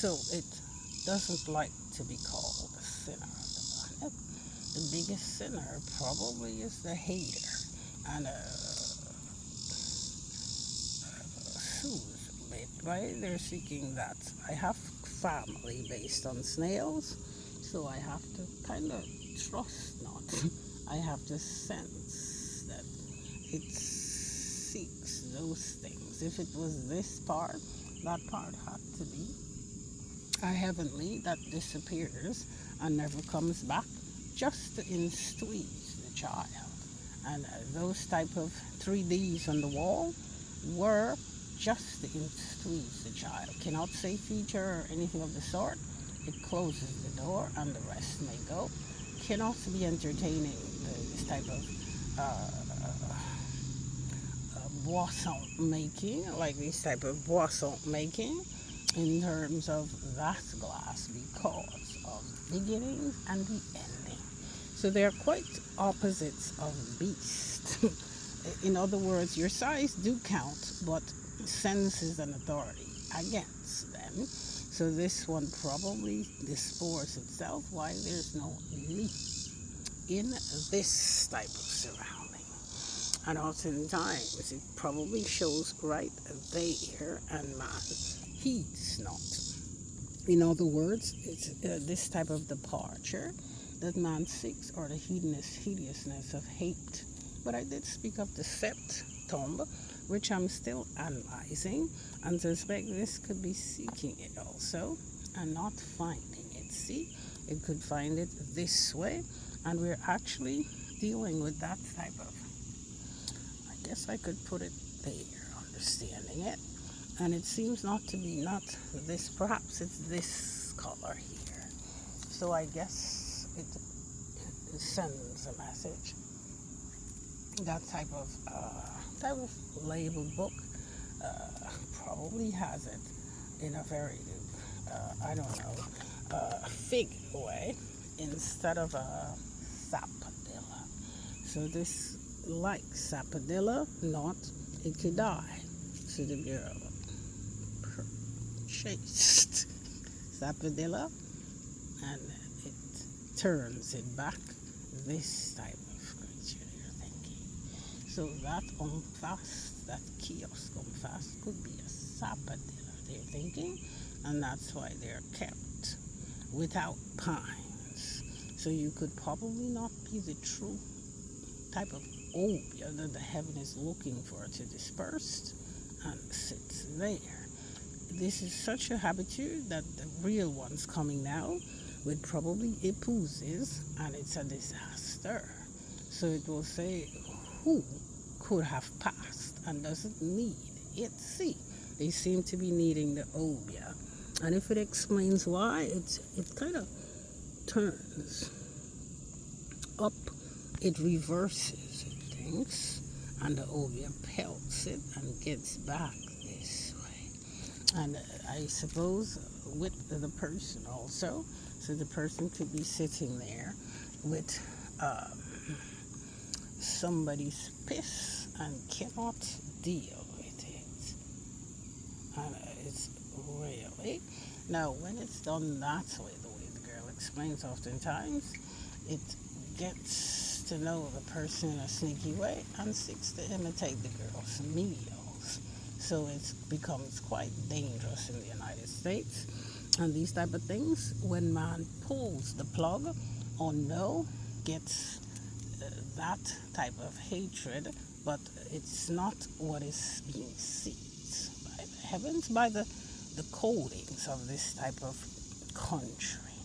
So it doesn't like to be called a sinner on the planet. The biggest sinner probably is the hater. And soothes a bit, right? They're seeking that. I have family based on snails, so I have to kind of trust not. I have to sense that it seeks those things. If it was this part, that part had to be a heavenly that disappears and never comes back just to squeeze the child. And those type of 3Ds on the wall were just to squeeze the child. Cannot say feature or anything of the sort. It closes the door and the rest may go. Cannot be entertaining this type of boisson making, like this type of boisson making in terms of that glass because of beginnings and the ending. So they're quite opposites of beast. In other words, your size do count, but senses and authority against them. So this one probably disposes itself why there's no leaf in this type of surrounding. And oftentimes it probably shows right there and man heeds not. In other words, it's this type of departure that man seeks, or the hideousness of hate. But I did speak of the septum, which I'm still analyzing, and suspect this could be seeking it also and not finding it. See, it could find it this way, and we're actually dealing with that type of, I guess I could put it there, understanding it. And it seems not to be not this, perhaps it's this color here. So I guess it sends a message. That type of label book probably has it in a very, I don't know, fig way instead of a sapodilla. So this like sapodilla, not it could die. So the girl chased sapodilla and it turns it back this type of creature you're thinking. So that fast, that kiosk fast could be a sapodilla they're thinking, and that's why they're kept without pines. So you could probably not be the true type of obia that the heaven is looking for to disperse and sits there. This is such a habitude that the real one's coming now with probably epouses, and it's a disaster. So it will say who could have passed and doesn't need it. See, they seem to be needing the obia, and if it explains why, it kind of turns up, it reverses, it thinks, and the obia pelts it and gets back this way. And I suppose with the person also, so the person could be sitting there with somebody's piss and cannot deal with it. And it's really, now when it's done that way, the way the girl explains oftentimes, it gets to know the person in a sneaky way and seeks to imitate the girl's meals. So it becomes quite dangerous in the United States. And these type of things, when man pulls the plug or no, gets that type of hatred, but it's not what is being seized by the heavens, by the codings of this type of country.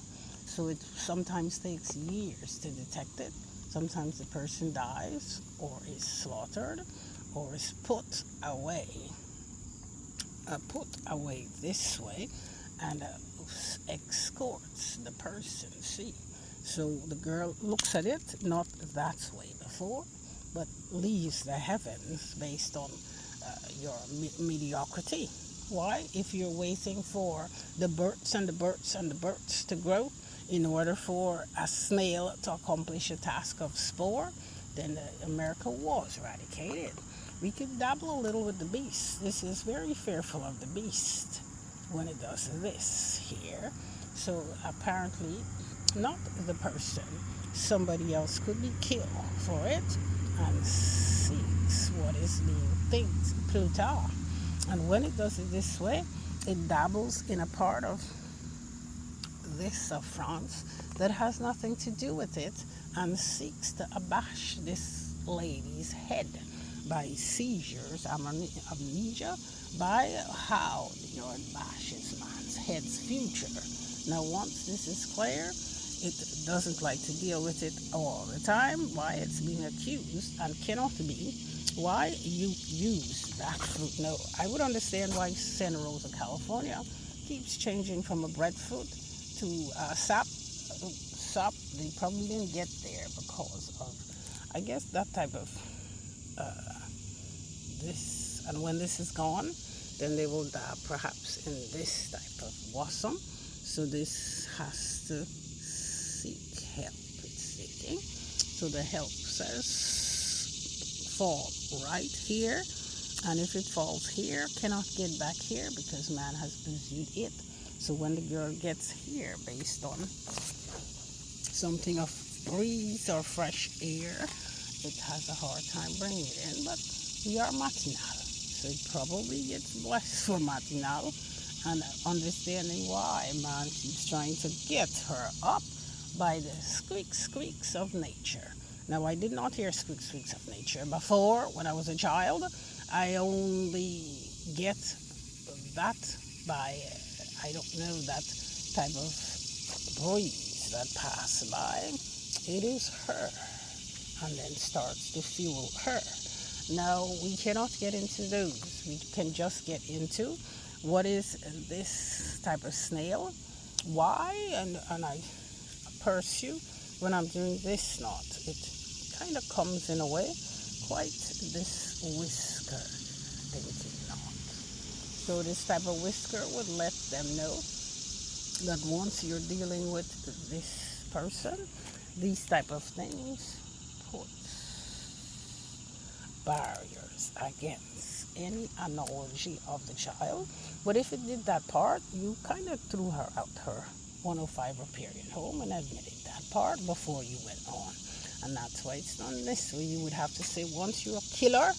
So it sometimes takes years to detect it. Sometimes the person dies or is slaughtered or is put away this way, and escorts the person. See, so the girl looks at it not that way before, but leaves the heavens based on your mediocrity. Why? If you're waiting for the birds and the birds and the birds to grow in order for a snail to accomplish a task of spore, then America was eradicated. We could dabble a little with the beast. This is very fearful of the beast when it does this here. So apparently, not the person, somebody else could be killed for it and seeks what is being thinked plus tard. And when it does it this way, it dabbles in a part of this of France that has nothing to do with it and seeks to abash this lady's head by seizures, amnesia, by how the Lord bashes man's head's future. Now, once this is clear, it doesn't like to deal with it all the time. Why it's being accused and cannot be. Why you use that fruit? No, I would understand why Santa Rosa, California, keeps changing from a breadfruit to sap. Sap. They probably didn't get there because of, I guess, that type of this. And when this is gone, then they will dab perhaps in this type of blossom. So this has to seek help. It's seeking. So the help says fall right here. And if it falls here, cannot get back here because man has pursued it. So when the girl gets here, based on something of breeze or fresh air, it has a hard time bringing it in. But we are matinal, so it probably gets blessed for matinal, and understanding why man keeps trying to get her up by the squeaks of nature. Now, I did not hear squeaks of nature before when I was a child. I only get that by, I don't know, that type of breeze that pass by. It is her, and then starts to fuel her. Now, we cannot get into those. We can just get into what is this type of snail, why, and I pursue when I'm doing this knot. It kind of comes in a way, quite this whisker thinking knot. So this type of whisker would let them know that once you're dealing with this person, these type of things put barriers against any analogy of the child. But if it did that part, you kind of threw her out her 105 riparian home and admitted that part before you went on. And that's why it's done this way. You would have to say, once you're a killer,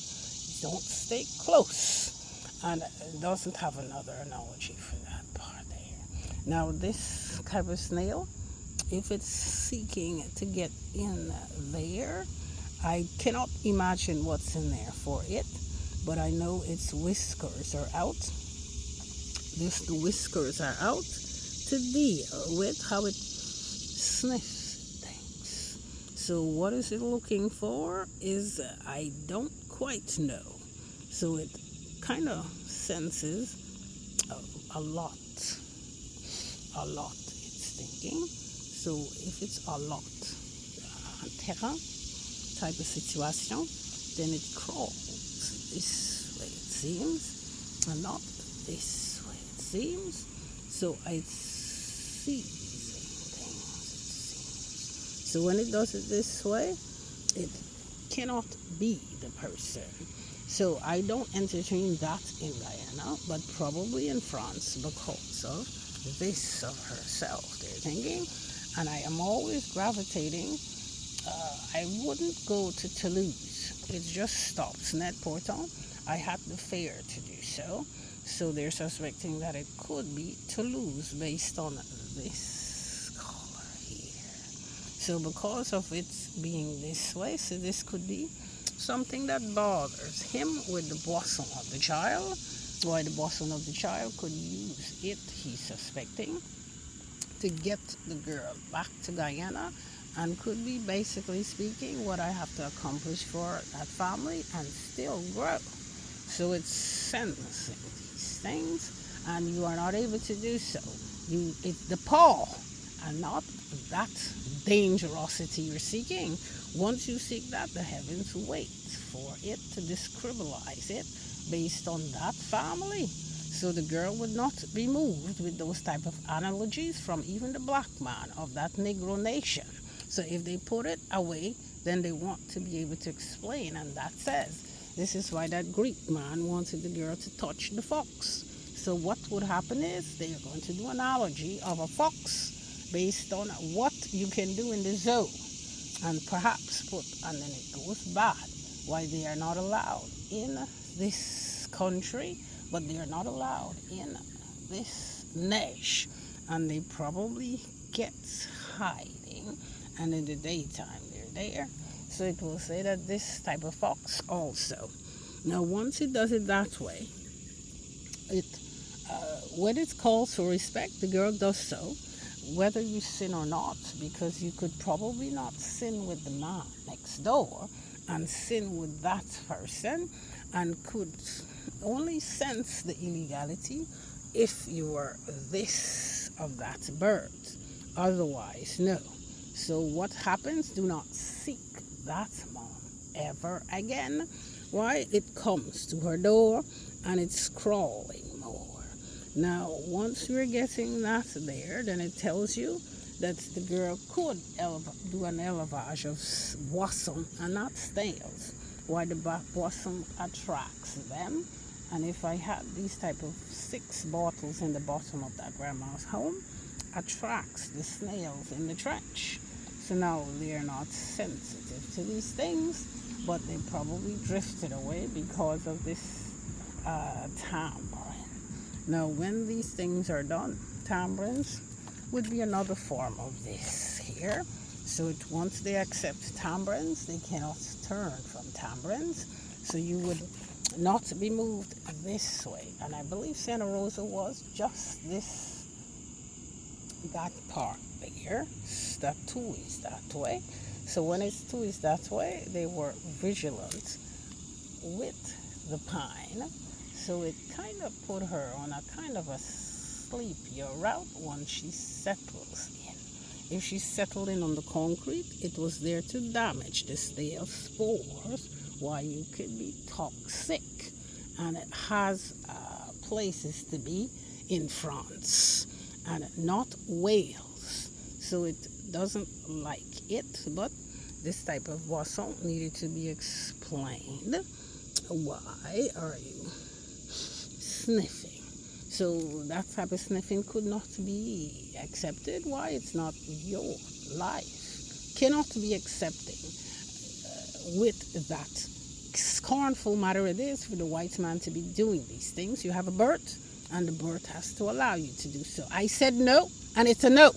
don't stay close. And it doesn't have another analogy for that part there. Now, this type of snail, if it's seeking to get in there, I cannot imagine what's in there for it, but I know its whiskers are out. The whiskers are out to deal with how it sniffs things. So what is it looking for is, I don't quite know. So it kind of senses a lot it's thinking. So if it's a lot, terrain type of situation, then it crawls this way it seems, and not this way it seems. So it's seizing things, it seems. So when it does it this way, it cannot be the person. So I don't entertain that in Guyana, but probably in France because of this of herself, they're thinking. And I am always gravitating. I wouldn't go to Toulouse. It just stops Net Porton. I had the fear to do so. So they're suspecting that it could be Toulouse based on this color here. So because of it being this way, so this could be something that bothers him with the boisson of the child. Why the boisson of the child could use it, he's suspecting, to get the girl back to Guyana, and could be, basically speaking, what I have to accomplish for that family and still grow. So it's sensing these things, and you are not able to do so. It's the paw, and not that dangerosity you're seeking. Once you seek that, the heavens wait for it to discriminalize it based on that family. So the girl would not be moved with those type of analogies from even the black man of that Negro nation. So if they put it away, then they want to be able to explain, and that says, this is why that Greek man wanted the girl to touch the fox. So So what would happen is they're going to do an analogy of a fox based on what you can do in the zoo, and perhaps put, and then it goes bad. Why they are not allowed in this country, but they are not allowed in this niche, and they probably get hiding, and in the daytime they're there. So it will say that this type of fox also. Now, once it does it that way, it when it calls for respect, the girl does so, whether you sin or not, because you could probably not sin with the man next door and sin with that person, and could only sense the illegality if you were this of that bird. Otherwise, no. So what happens? Do not seek that mom ever again. Why? It comes to her door and it's crawling more. Now, once you're getting that there, then it tells you that the girl could do an élevage of blossom and not snails. Why? The blossom attracts them. And if I had these type of 6 bottles in the bottom of that grandma's home, attracts the snails in the trench. So now they are not sensitive to these things, but they probably drifted away because of this tampering. Now, when these things are done, tamperings would be another form of this here. So once they accept tamperings, they cannot turn from tamperings. So you would not be moved this way. And I believe Santa Rosa was just that part there. That two is that way. So when it's two is that way, they were vigilant with the pine. So it kind of put her on a kind of a sleepier route once she settles in. If she settled in on the concrete, it was there to damage the stale spores, why you could be toxic. And it has places to be in France and not Wales. So it doesn't like it, but this type of boisson needed to be explained. Why are you sniffing? So that type of sniffing could not be accepted. Why? It's not your life. Cannot be accepted with that scornful matter it is for the white man to be doing these things. You have a bird, and the bird has to allow you to do so. I said no, and it's a no.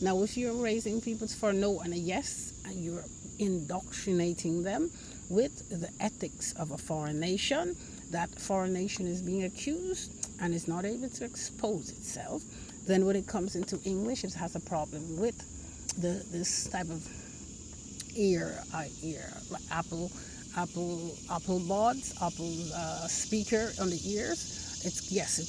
Now, if you're raising people for a no and a yes, and you're indoctrinating them with the ethics of a foreign nation, that foreign nation is being accused and is not able to expose itself, then when it comes into English, it has a problem with this type of Apple buds, Apple speaker on the ears. It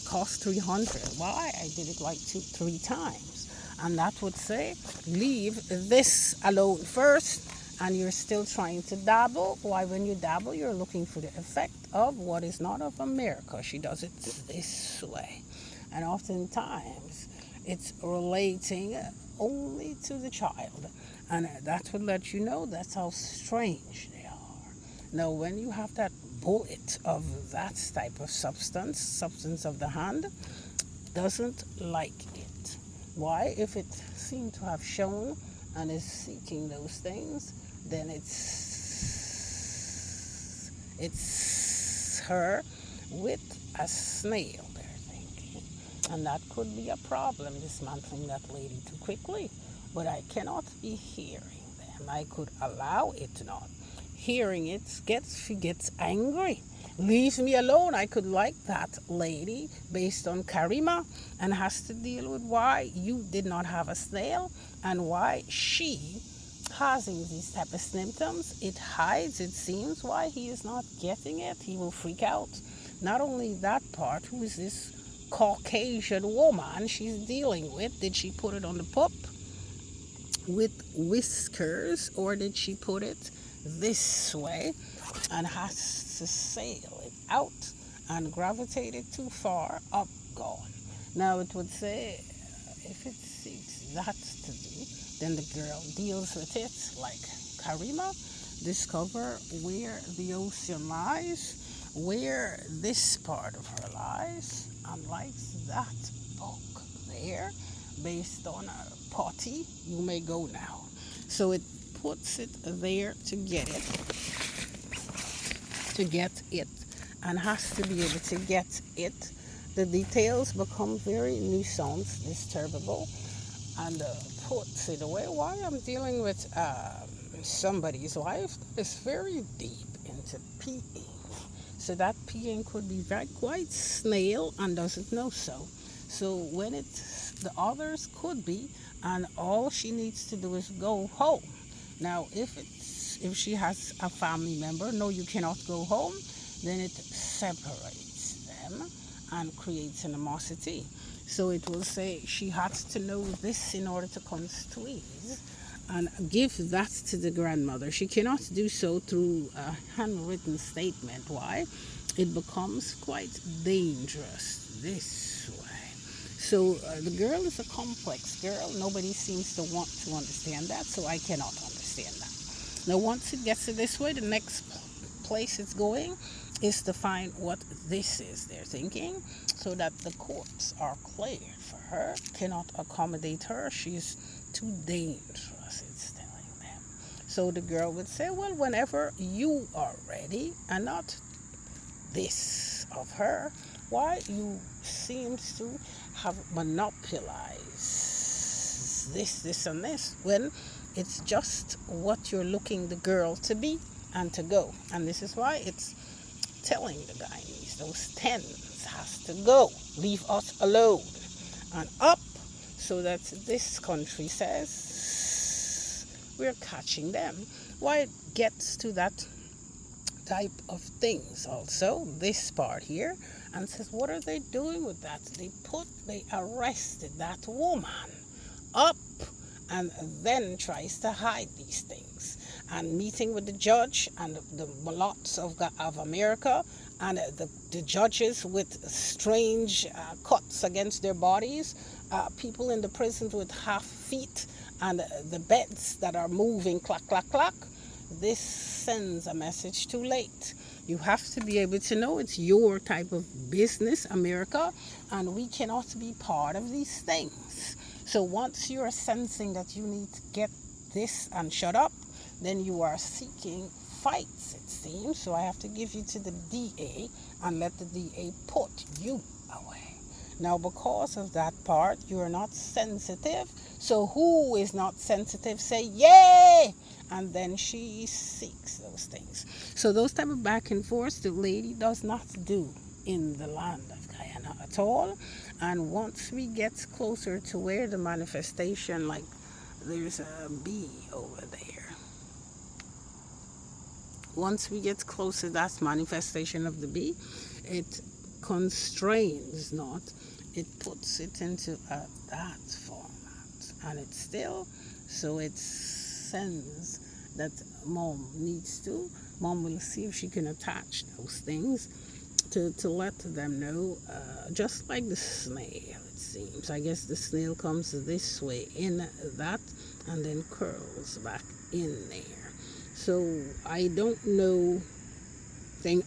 costs 300. Why? I did it like 2-3 times. And that would say, leave this alone first, and you're still trying to dabble. Why, when you dabble, you're looking for the effect of what is not of America. She does it this way. And oftentimes, it's relating only to the child. And that would let you know that's how strange they are. Now, when you have that bullet of that type of substance of the hand, doesn't like it. Why? If it seemed to have shown and is seeking those things, then it's her with a snail, they're thinking. And that could be a problem, dismantling that lady too quickly. But I cannot be hearing them. I could allow it not. Hearing it, she gets angry. Leave me alone. I could like that lady based on Karima, and has to deal with why you did not have a snail and why she causing these type of symptoms. It hides, it seems, why he is not getting it. He will freak out. Not only that part, who is this Caucasian woman she's dealing with? Did she put it on the pup with whiskers, or did she put it this way and has to sail it out and gravitate it too far up, gone? Now it would say, if it seeks that to do, then the girl deals with it like Karima. Discover where the ocean lies, where this part of her lies, and likes that book there based on a party, you may go now. So it puts it there to get it, and has to be able to get it. The details become very nuisance, disturbable, and puts it away. Why I'm dealing with somebody's wife is very deep into peeing. So that peeing could be very quite snail and doesn't know so. So when it's the others could be, and all she needs to do is go home. Now, if she has a family member, no, you cannot go home, then it separates them and creates animosity. So it will say she has to know this in order to come squeeze and give that to the grandmother. She cannot do so through a handwritten statement. Why? It becomes quite dangerous this way. So the girl is a complex girl. Nobody seems to want to understand that, so I cannot understand that. Now, once it gets to this way, the next place it's going is to find what this is they're thinking, so that the courts are clear for her, cannot accommodate her. She's too dangerous, it's telling them. So the girl would say, well, whenever you are ready, and not this of her. Why? You seems to have monopolized this, and this, when it's just what you're looking the girl to be and to go. And this is why it's telling the Guyanese, those tens has to go. Leave us alone. And up, so that this country says we're catching them. Why it gets to that type of things also, this part here, and says, what are they doing with that? They arrested that woman up, and then tries to hide these things, and meeting with the judge and the mulattoes of America, and the judges with strange cuts against their bodies, people in the prisons with half feet, and the beds that are moving, clack, clack, clack. This sends a message too late. You have to be able to know it's your type of business, America, and we cannot be part of these things. So once you're sensing that you need to get this and shut up, then you are seeking fights, it seems. So I have to give you to the DA and let the DA put you away. Now, because of that part, you're not sensitive. So who is not sensitive, say, yay! And then she seeks those things. So those type of back and forth, the lady does not do in the land of Guyana at all. And once we get closer to where the manifestation, like there's a bee over there. Once we get closer to that manifestation of the bee, it constrains not, it puts it into that format. And it's still, so it sends that mom will see if she can attach those things to let them know, just like the snail, it seems. I guess the snail comes this way in that and then curls back in there. So I don't know.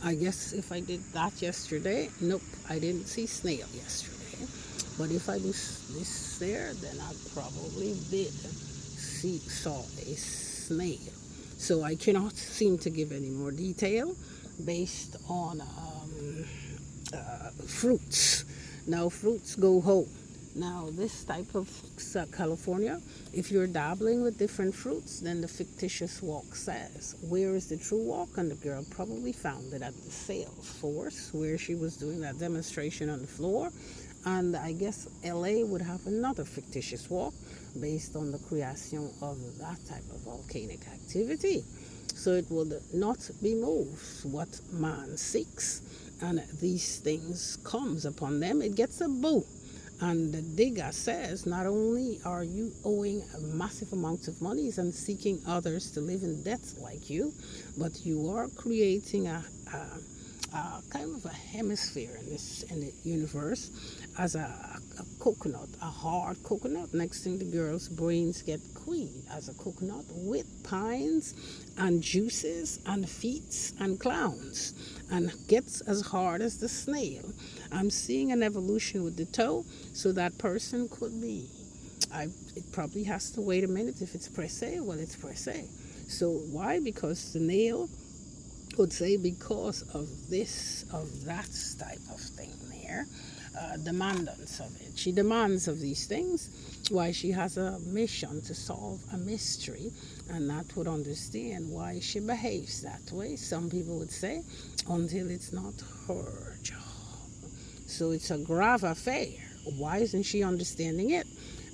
I guess if I did that yesterday, nope, I didn't see snail yesterday. But if I do this there, then I probably saw a snail. So I cannot seem to give any more detail based on fruits. Now fruits go home. Now this type of California, if you're dabbling with different fruits, then the fictitious walk says, where is the true walk? And the girl probably found it at the sales force where she was doing that demonstration on the floor. And I guess LA would have another fictitious walk based on the creation of that type of volcanic activity. So it will not be moved what man seeks, and these things comes upon them. It gets a boo. And the digger says, not only are you owing massive amounts of money and seeking others to live in debt like you, but you are creating a kind of a hemisphere in the universe as a coconut, a hard coconut. Next thing, the girl's brains get queen as a coconut with pines and juices and feet and clowns, and gets as hard as the snail. I'm seeing an evolution with the toe, so that person could be. It probably has to wait a minute. If it's per se, well, it's per se. So why? Because the nail would say because of this, of that type of thing there, demandance of it. She demands of these things. Why? She has a mission to solve a mystery, and that would understand why she behaves that way. Some people would say, until it's not her job. So it's a grave affair. Why isn't she understanding it?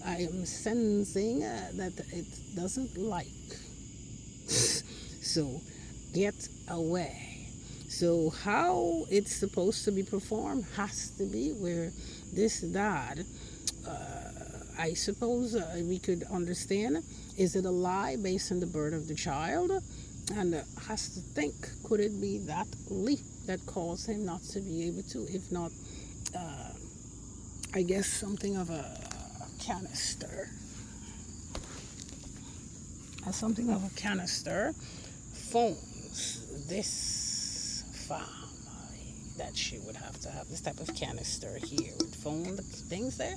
I am sensing that it doesn't like. So get away. So how it's supposed to be performed has to be where this dad, I suppose we could understand, is it a lie based on the birth of the child? And has to think, could it be that leap that caused him not to be able to, if not, I guess something of a canister. Something of a canister phones this family that she would have to have this type of canister here with phone the things there,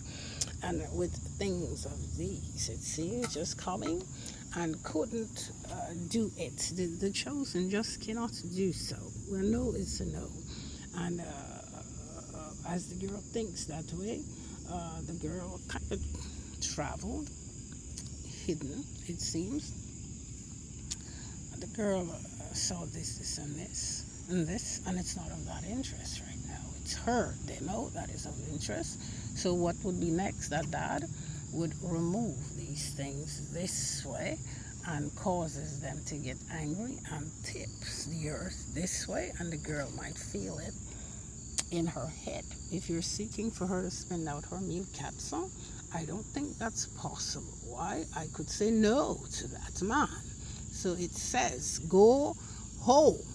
and with things of these, it seems, just coming and couldn't do it. The chosen just cannot do so. Well, no, it's a no. And as the girl thinks that way, the girl kind of traveled hidden, it seems. The girl saw this, and this, and it's not of that interest right now. It's her demo that is of interest. So what would be next? That dad would remove these things this way and causes them to get angry and tips the earth this way, and the girl might feel it in her head. If you're seeking for her to spend out her milk capsule, I don't think that's possible. Why? I could say no to that man. So it says, go home.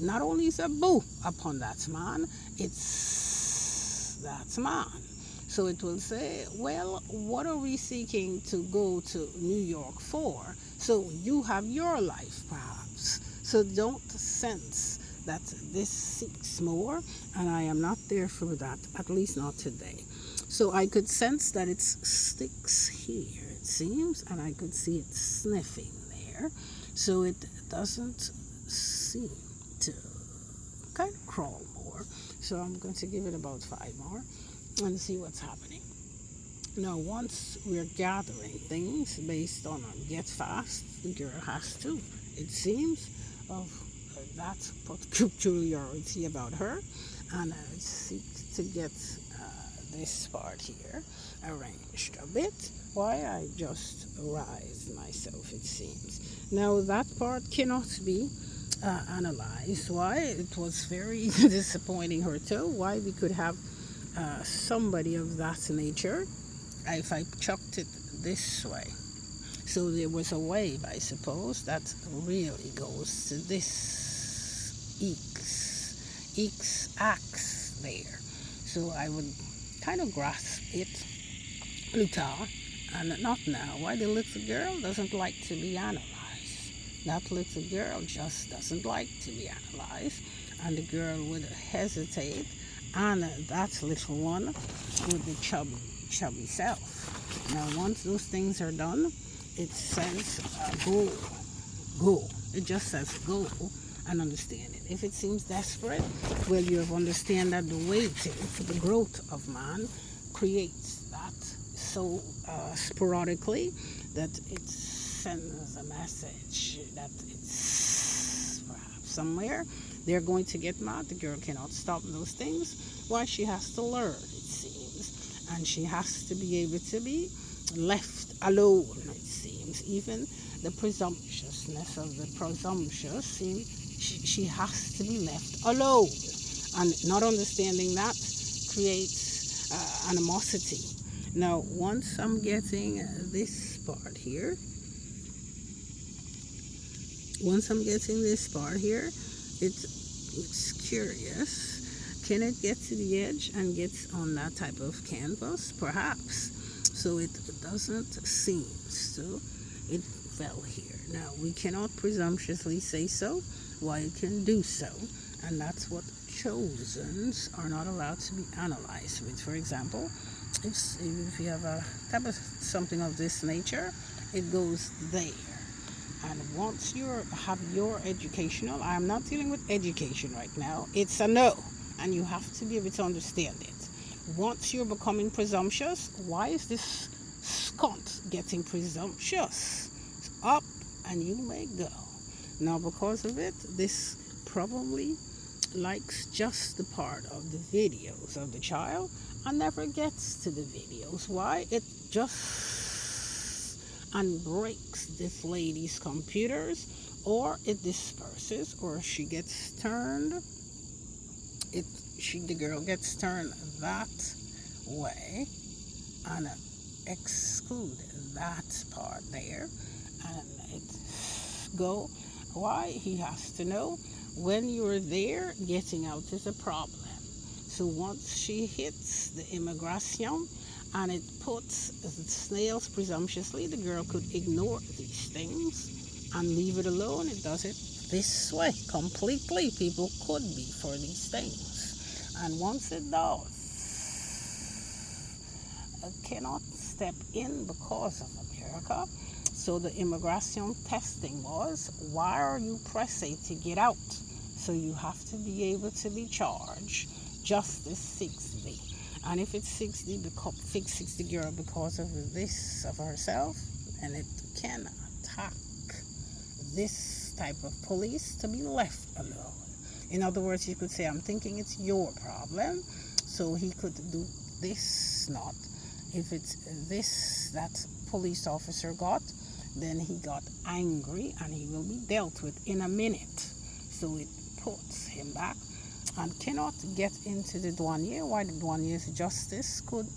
Not only is a boo upon that man, it's that man. So it will say, well, what are we seeking to go to New York for? So you have your life, perhaps. So don't sense that this seeks more, and I am not there for that, at least not today. So I could sense that it sticks here, it seems, and I could see it sniffing there. So it doesn't seem to kind of crawl more. So I'm going to give it about 5 more and see what's happening. Now, once we're gathering things based on a get fast, the girl has to, it seems, of that peculiarity about her, and seek to get this part here arranged a bit. Why? I just raised myself, it seems. Now that part cannot be analyzed. Why? It was very disappointing her too. Why? We could have somebody of that nature if I chucked it this way. So there was a wave, I suppose, that really goes to this axe there. So I would kind of grasp it later, and not now. Why? The little girl doesn't like to be analyzed. That little girl just doesn't like to be analyzed, and the girl would hesitate, and that little one with the chubby self. Now, once those things are done, it says go. It just says go and understand it. If it seems desperate, well, you have understand that the waiting for the growth of man creates that so sporadically that it sends a message that it's perhaps somewhere they're going to get mad. The girl cannot stop those things. Why? She has to learn, it seems, and she has to be able to be left alone, it seems. Even the presumptuousness of the presumptuous seems she has to be left alone, and not understanding that creates animosity. Now, once I'm getting this part here, it's curious. Can it get to the edge and get on that type of canvas? Perhaps. So it doesn't seem so. It fell here. Now, we cannot presumptuously say so. Why it can do so, and that's what chosens are not allowed to be analyzed with. For example, if you have a type of something of this nature, it goes there. And once you have your educational, I'm not dealing with education right now, it's a no. And you have to be able to understand it. Once you're becoming presumptuous, why is this scunt getting presumptuous? It's up and you may go. Now because of it, this probably likes just the part of the videos of the child and never gets to the videos. Why? It just breaks this lady's computers, or it disperses, or she gets turned. The girl gets turned that way and exclude that part there, and it go. Why? He has to know when you're there, getting out is a problem. So once she hits the immigration and it puts snails presumptuously, the girl could ignore these things and leave it alone. It does it this way completely. People could be for these things. And once it does, it cannot step in because of America. So the immigration testing was, why are you pressing to get out? So you have to be able to be charged justice 60. And if it's 60, fix 60 girl because of this of herself, and it can attack this type of police to be left alone. In other words, you could say, I'm thinking it's your problem, so he could do this not. If it's this that police officer got, then he got angry and he will be dealt with in a minute. So it puts him back and cannot get into the douanier. Why? The douanier's justice could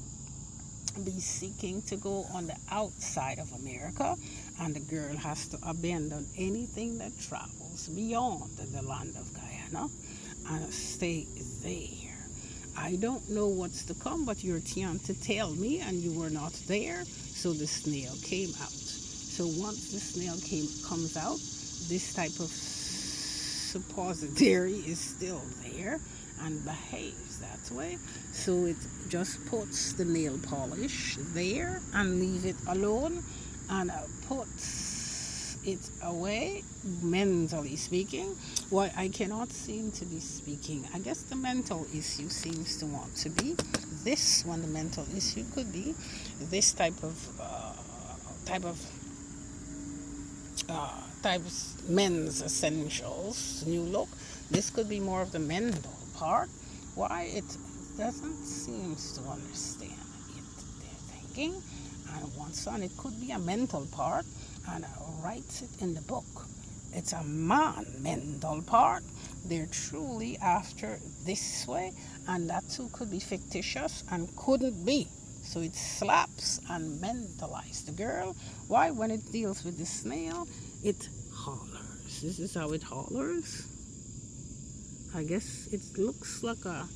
be seeking to go on the outside of America, and the girl has to abandon anything that travels beyond the land of Guyana and stay there. I don't know what's to come, but you're trying to tell me, and you were not there, so the snail came out. So once the snail comes out, this type of suppository is still there and behaves that way. So it just puts the nail polish there and leave it alone and puts it away, mentally speaking. Why I cannot seem to be speaking. I guess the mental issue seems to want to be this one. The mental issue could be this type of men's essentials, new look. This could be more of the mental part. Why it doesn't seem to understand it, they're thinking. And once on, it could be a mental part, and writes it in the book. It's a man mental part. They're truly after this way, and that too could be fictitious and couldn't be. So it slaps and mentalizes the girl. Why? When it deals with the snail, it hollers. This is how it hollers. I guess it looks like a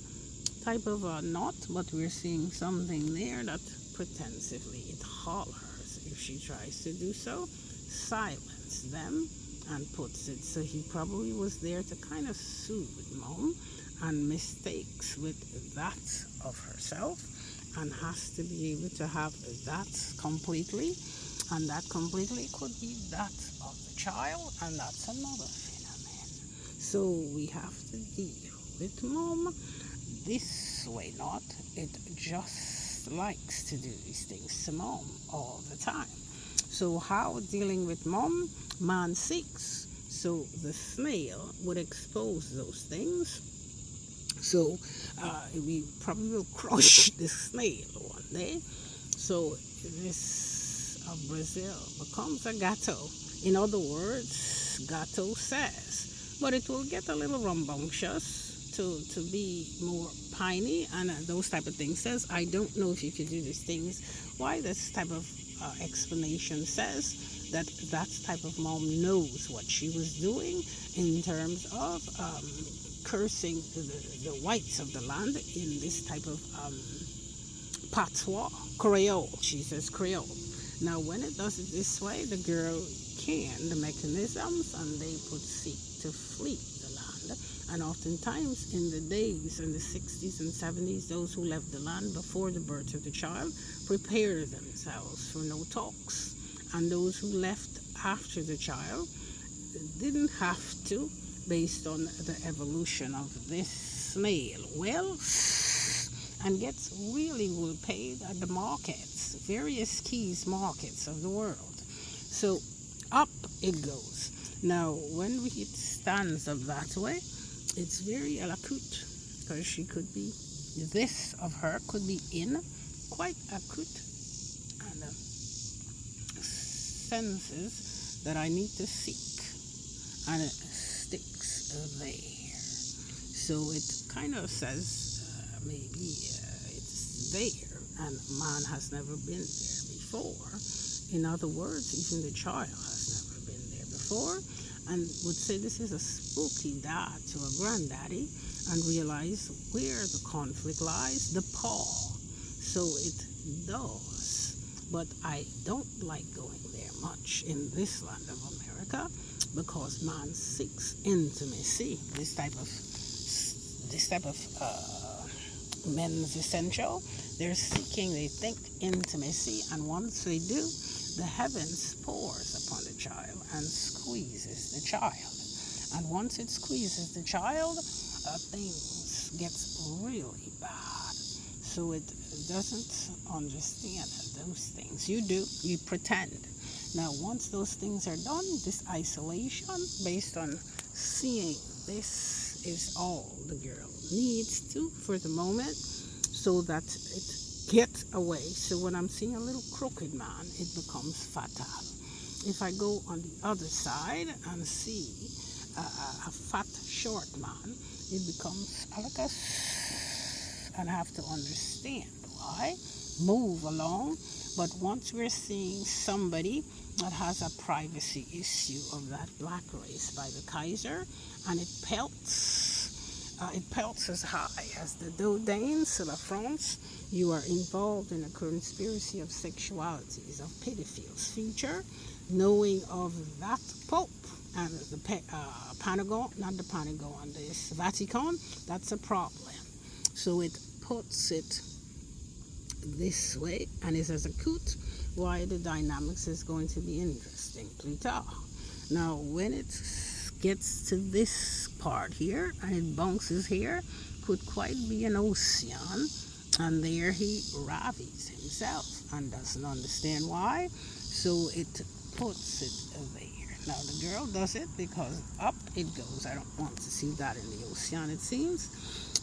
type of a knot, but we're seeing something there that pretensively it hollers. If she tries to do so, silence them and puts it. So he probably was there to kind of soothe Mom and mistakes with that of herself, and has to be able to have that completely, and that completely could be that of the child, and that's another phenomenon. So we have to deal with Mom this way, not it just likes to do these things to Mom all the time. So how dealing with Mom? Man 6. So the snail would expose those things. So we probably will crush the snail one day. So this of Brazil becomes a gato. In other words, gato says. But it will get a little rambunctious to be more piney and those type of things. Says, I don't know if you could do these things. Why? This type of explanation says that type of mom knows what she was doing in terms of cursing the whites of the land in this type of patois, Creole. She says Creole. Now, when it does it this way, the girl can, the mechanisms, and they could seek to flee the land. And oftentimes in the days in the 60s and 70s, those who left the land before the birth of the child prepare themselves for no talks. And those who left after the child didn't have to, based on the evolution of this snail. Well, and gets really well paid at the markets, various keys markets of the world. So up it goes. Now, when it stands up that way, it's very acute, because she could be, this of her could be in quite acute, and senses that I need to seek, and it sticks there. So it kind of says maybe it's there, and man has never been there before. In other words, even the child has never been there before, and would say this is a spooky dad to a granddaddy, and realize where the conflict lies, the paw. So it does, but I don't like going there much in this land of America, because man seeks intimacy. This type of men's essential, they're seeking, they think, intimacy, and once they do, the heavens pours upon the child and squeezes the child. And once it squeezes the child, things gets really bad. So it doesn't understand those things. You do, you pretend. Now, once those things are done, this isolation, based on seeing this is all the girl needs to for the moment, so that it gets away. So when I'm seeing a little crooked man, it becomes fatal. If I go on the other side and see a fat, short man, it becomes like a, and have to understand why, move along. But once we're seeing somebody that has a privacy issue of that black race by the Kaiser, and it pelts as high as the Dow Danes, La France, you are involved in a conspiracy of sexualities, of pedophiles' future, knowing of that Pope and the Pentagon, not the Pentagon, this Vatican, that's a problem. So it puts it this way, and is as acute, why the dynamics is going to be interesting. Pluto. Now, when it gets to this part here, and it bounces here, could quite be an ocean, and there he ravies himself, and doesn't understand why, so it puts it there. Now, the girl does it because up it goes. I don't want to see that in the ocean, it seems.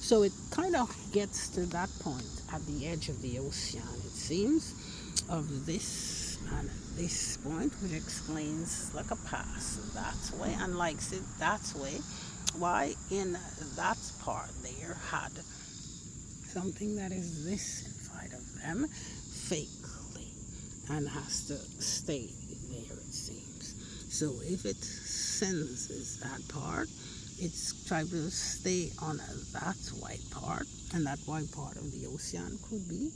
So it kind of gets to that point at the edge of the ocean, it seems, of this and this point, which explains like a pass that way, and likes it that way. Why in that part there had something that is this inside of them fakely, and has to stay there, it seems. So if it senses that part, it's trying to stay on that white part, and that white part of the ocean could be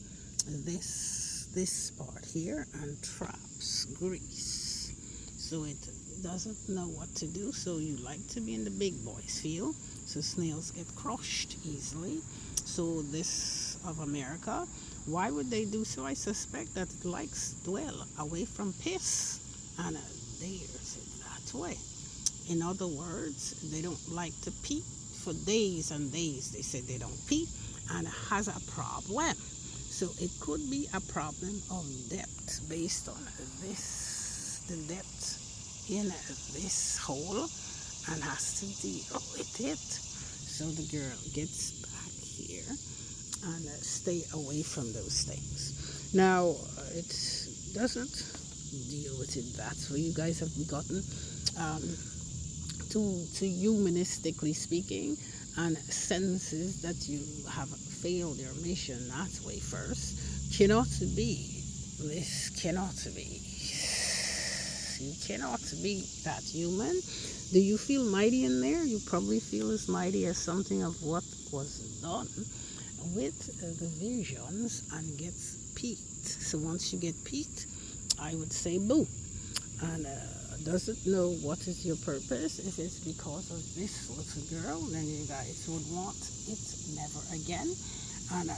this part here, and traps Greece. So it doesn't know what to do. So you like to be in the big boys field, so snails get crushed easily. So this of America, why would they do so? I suspect that it likes dwell away from piss, and there's it that way. In other words, they don't like to pee for days and days. They say they don't pee, and has a problem. So it could be a problem of depth, based on this, the depth in this hole, and has to deal with it. So the girl gets back here and stay away from those things. Now, it doesn't deal with it that way. You guys have gotten to humanistically speaking, and senses that you have failed your mission that way first. Cannot be. This cannot be. You cannot be that human. Do you feel mighty in there? You probably feel as mighty as something of what was done with the visions, and gets peaked. So once you get peaked, I would say boo. and doesn't know what is your purpose. If it's because of this little girl, then you guys would want it never again. And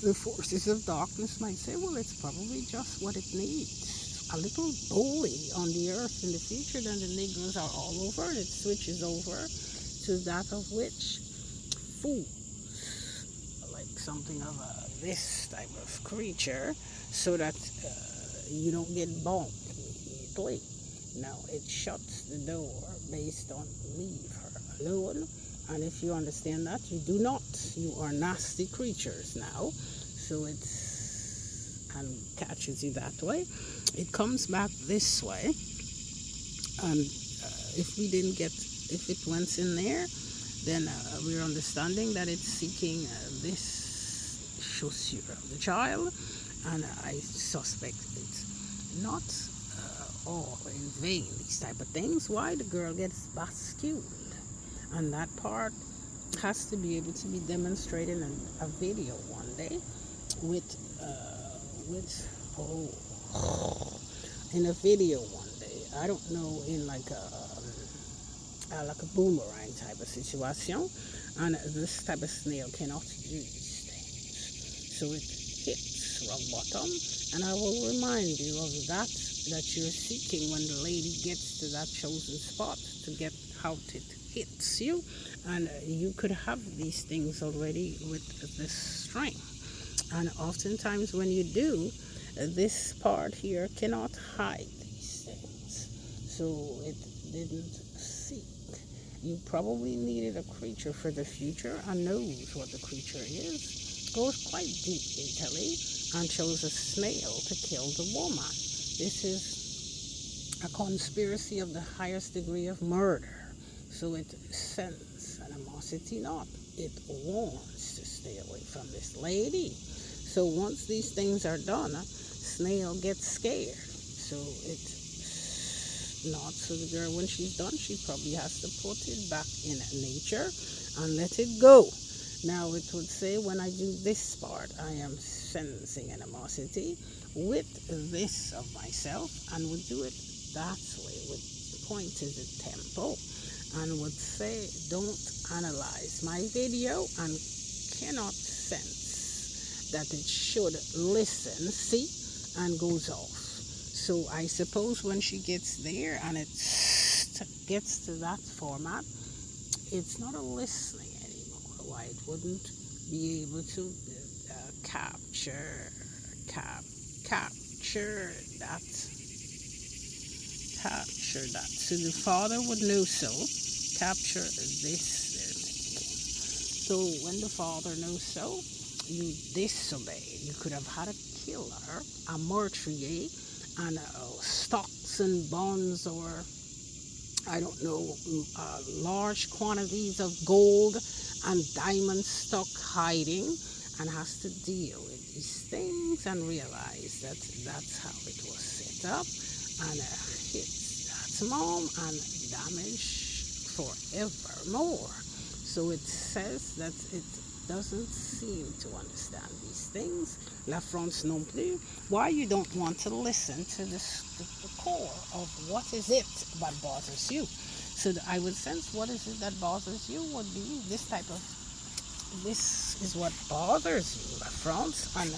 the forces of darkness might say, well, it's probably just what it needs. A little bully on the earth in the future, then the Negroes are all over, and it switches over to that of which fools, like something of this type of creature, so that you don't get bombed immediately. Now, it shuts the door based on leave her alone. And if you understand that, you do not. You are nasty creatures now. So and catches you that way. It comes back this way. And if it went in there, then we're understanding that it's seeking this chaussure of the child. And I suspect it's not all in vain, these type of things. Why? The girl gets basculed. And that part has to be able to be demonstrated in a video one day in a video one day. I don't know, in like a boomerang type of situation. And this type of snail cannot do these things. So it hits rock bottom. And I will remind you of that you're seeking when the lady gets to that chosen spot, to get how it hits you. And you could have these things already with this string. And oftentimes when you do, this part here cannot hide these things. So it didn't seek. You probably needed a creature for the future and knows what the creature is. Goes quite deep mentally and chose a snail to kill the woman. This is a conspiracy of the highest degree of murder. So it sends animosity not. It warns to stay away from this lady. So once these things are done, snail gets scared. So it's not. So the girl, when she's done, she probably has to put it back in nature and let it go. Now it would say, when I do this part, I am sensing animosity with this of myself, and would do it that way, would point to the temple, and would say, don't analyze my video, and cannot sense that it should listen, see, and goes off. So I suppose when she gets there and it gets to that format, it's not a listening anymore. Why it wouldn't be able to capture that. So the father would know, so capture this they're thinking. So when the father knows so, you disobey. You could have had a killer, a meurtrier, and stocks and bonds, or I don't know, large quantities of gold and diamond stock hiding, and has to deal with these things and realize that that's how it was set up, and hits that mom and damage forevermore. So it says that it doesn't seem to understand these things. La France non plus. Why you don't want to listen to the core of what is it that bothers you. So I would sense what is it that bothers you would be this type of, this is what bothers you, La France, and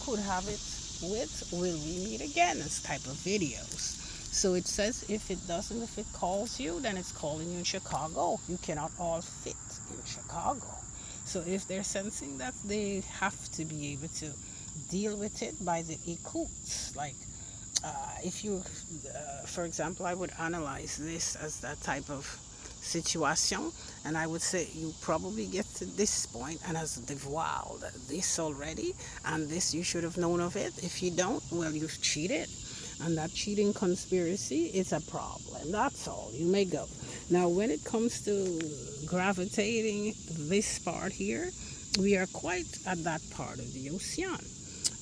could have it with will we meet again, this type of videos. So it says if it doesn't, if it calls you, then it's calling you in Chicago. You cannot all fit in Chicago. So if they're sensing that, they have to be able to deal with it by the écoute. Like if you, for example, I would analyze this as that type of situation, and I would say you probably get to this point and has devoiled this already, and this you should have known of it. If you don't, well, you've cheated. And that cheating conspiracy is a problem. That's all. You may go. Now, when it comes to gravitating this part here, we are quite at that part of the ocean.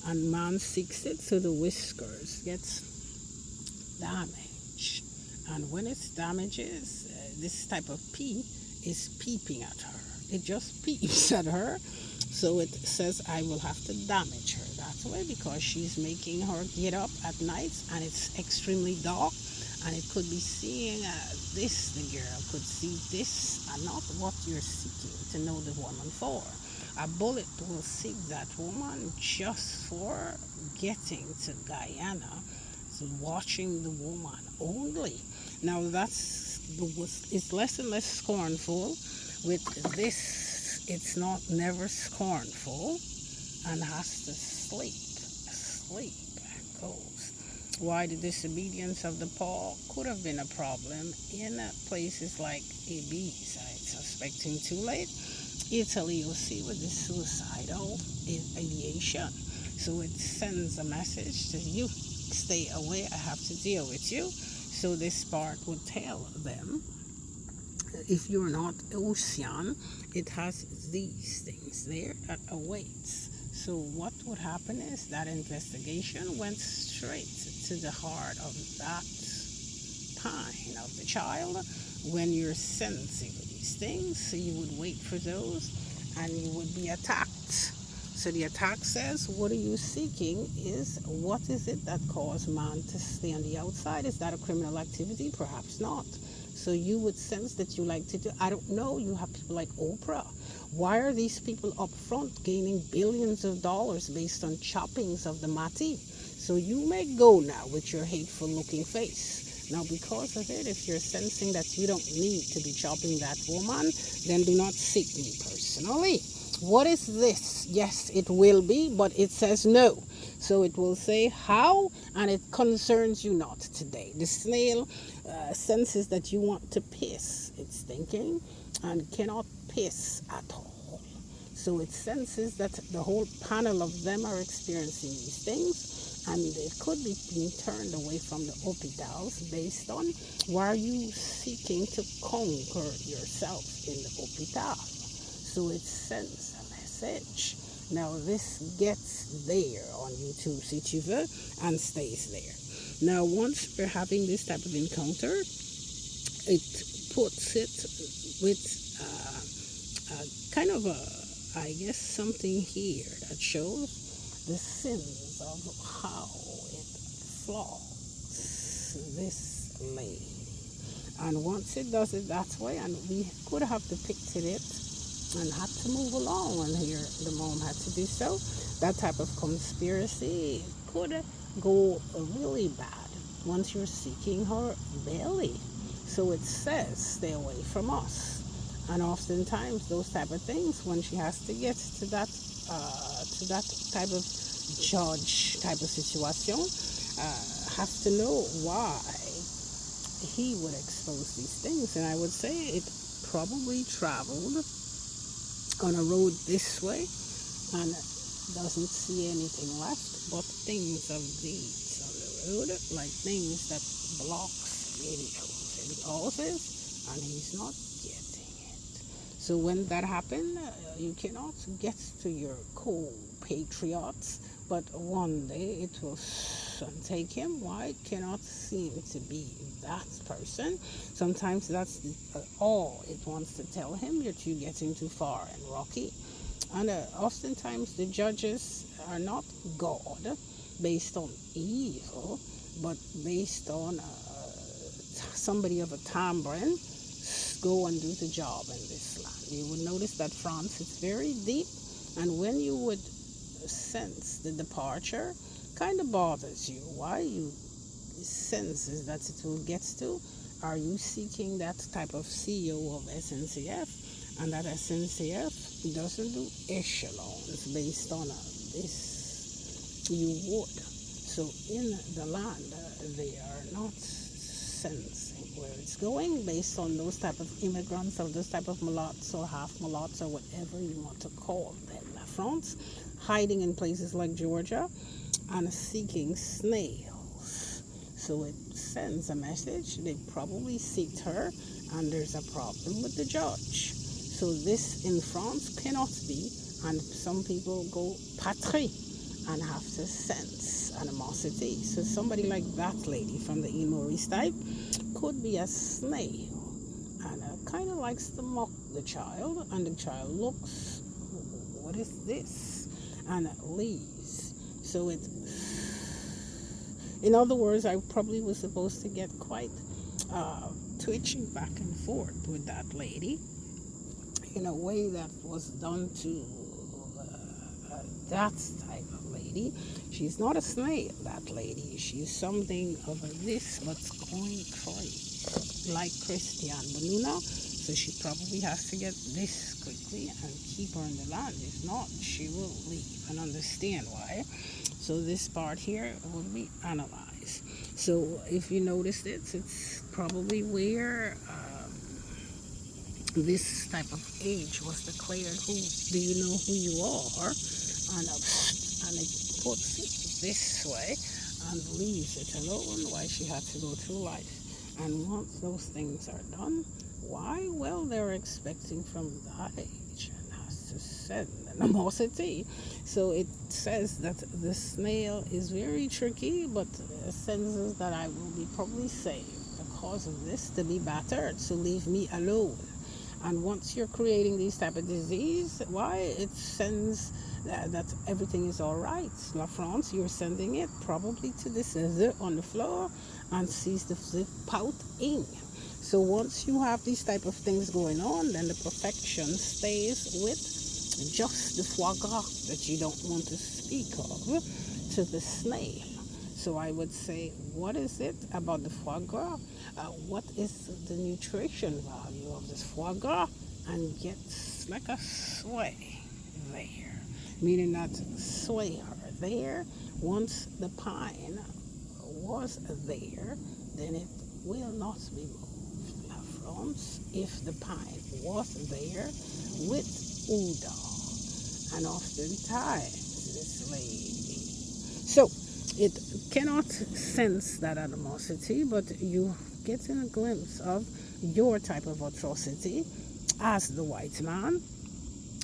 And man seeks it, so the whiskers gets damaged. And when it damages, this type of pea is peeping at her. It just peeps at her. So it says I will have to damage her that way, because she's making her get up at night and it's extremely dark And it could be seeing this, the girl could see this and not what you're seeking to know the woman for. A bullet will seek that woman just for getting to Guyana, so watching the woman only. Now it's less and less scornful. With this, it's not never scornful and has to sleep goes. Why the disobedience of the Paul could have been a problem in places like Ibiza, suspecting too late. Italy, you'll see with the suicidal ideation. So it sends a message to you, stay away, I have to deal with you. So this part would tell them, if you're not ocean, it has these things there that awaits. So what would happen is that investigation went straight to the heart of that pine of the child. When you're sensing these things, so you would wait for those and you would be attacked. So the attack says, what are you seeking? Is what is it that caused man to stay on the outside? Is that a criminal activity? Perhaps not. So you would sense that you like to do, I don't know, you have people like Oprah. Why are these people up front gaining billions of dollars based on choppings of the mati? So you may go now with your hateful looking face. Now because of it, if you're sensing that you don't need to be chopping that woman, then do not seek me personally. What is this? Yes, it will be, but it says no. So it will say how, and it concerns you not today. The snail senses that you want to piss. It's thinking and cannot piss at all. So it senses that the whole panel of them are experiencing these things, and it could be being turned away from the hopitals based on why are you seeking to conquer yourself in the hopital. So it sends a message. Now this gets there on YouTube, si tu veux, and stays there. Now once we're having this type of encounter, it puts it with kind of I guess, something here that shows the sins of how it flogs this lady. And once it does it that way, and we could have depicted it and had to move along, and here the mom had to do so, that type of conspiracy could go really bad once you're seeking her belly. So it says, stay away from us. And oftentimes those type of things, when she has to get to that type of judge type of situation, have to know why he would expose these things. And I would say it probably traveled on a road this way and doesn't see anything left but things of these on the road, like things that blocks videos and causes, and he's not getting it. So when that happened, you cannot get to your co-patriots, but one day it will take him. Why? It cannot seem to be that person. Sometimes that's all it wants to tell him. You're getting too far and rocky. And oftentimes the judges are not God based on evil, but based on somebody of a tambourine go and do the job in this land. You would notice that France is very deep, and when you would sense the departure, kind of bothers you. Why? You senses that it will get to. Are you seeking that type of CEO of SNCF? And that SNCF doesn't do echelons based on this. You would. So in the land, they are not sensing where it's going based on those type of immigrants or those type of mulattoes or half mulattoes or whatever you want to call them. La France, hiding in places like Georgia and seeking snails. So it sends a message. They probably seeked her, and there's a problem with the judge. So this in France cannot be, and some people go patrie and have to sense animosity. So somebody like that lady from the Maurice type could be a snail and kind of likes to mock the child, and the child looks, what is this? And leaves. So it In other words, I probably was supposed to get quite uh, twitching back and forth with that lady in a way that was done to that type of lady. She's not a snail, that lady. She's something of a this, but going crazy, like Christian Bonuna. So she probably has to get this quickly and keep her in the land. If not, she will leave and understand why. So this part here will be analyzed. So if you noticed it, it's probably where this type of age was declared. Who do you know who you are? And it puts it this way and leaves it alone why she had to go through life. And once those things are done, why? Well, they're expecting from that age and has to send an animosity. So it says that the snail is very tricky, but senses that I will be probably saved because of this to be battered. So leave me alone. And once you're creating these type of disease, why it sends that everything is all right. La France, you're sending it probably to the scissor on the floor and sees the flip pout in. So once you have these type of things going on, then the perfection stays with just the foie gras that you don't want to speak of to the snail. So I would say, what is it about the foie gras? What is the nutrition value of this foie gras? And gets like a sway there, meaning that sway her there. Once the pine was there, then it will not be moved. La France, if the pine was there with Uda, and oftentimes this lady. So it cannot sense that animosity, but you get a glimpse of your type of atrocity as the white man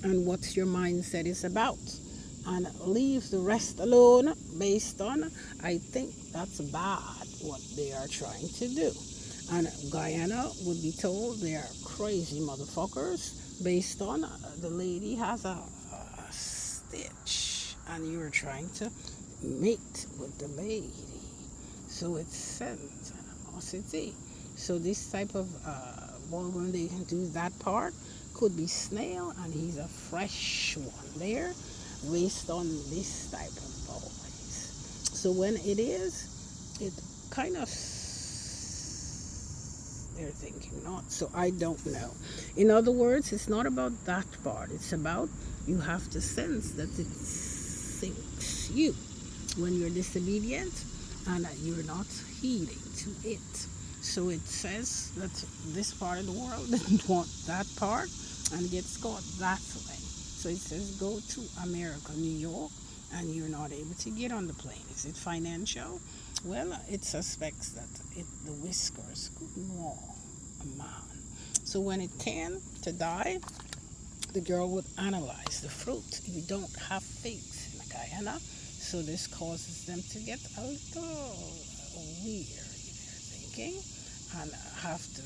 and what your mindset is about. And leave the rest alone based on, I think that's bad what they are trying to do. And Guyana would be told they are crazy motherfuckers based on the lady has a stitch and you're trying to mate with the lady. So it sends animosity. So this type of well, when they do that part, could be snail, and he's a fresh one there, based on this type of boys. So when it is, it kind of they're thinking not. So I don't know. In other words, it's not about that part. It's about you have to sense that it sinks you when you're disobedient and you're not heeding to it. So it says that this part of the world didn't want that part and gets caught that way. So it says go to America, New York, and you're not able to get on the plane. Is it financial? Well, it suspects that the whiskers could maul a man. So when it came to die, the girl would analyze the fruit. You don't have figs in Guyana, so this causes them to get a little weird, they're thinking, and have to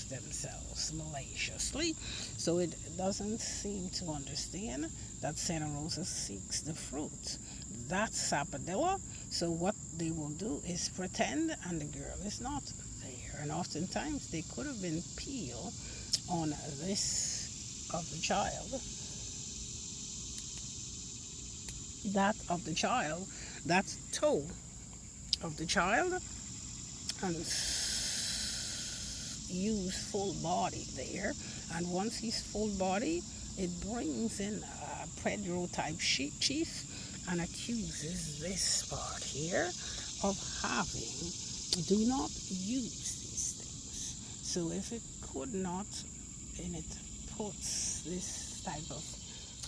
themselves maliciously. So it doesn't seem to understand that Santa Rosa seeks the fruit. That's sapodilla. So what they will do is pretend, and the girl is not there. And oftentimes they could have been peel on this of the child, that of the child, that toe of the child, and use full body there. And once he's full body, it brings in a Pedro type chief and accuses this part here of having, do not use these things. So if it could not, and it puts this type of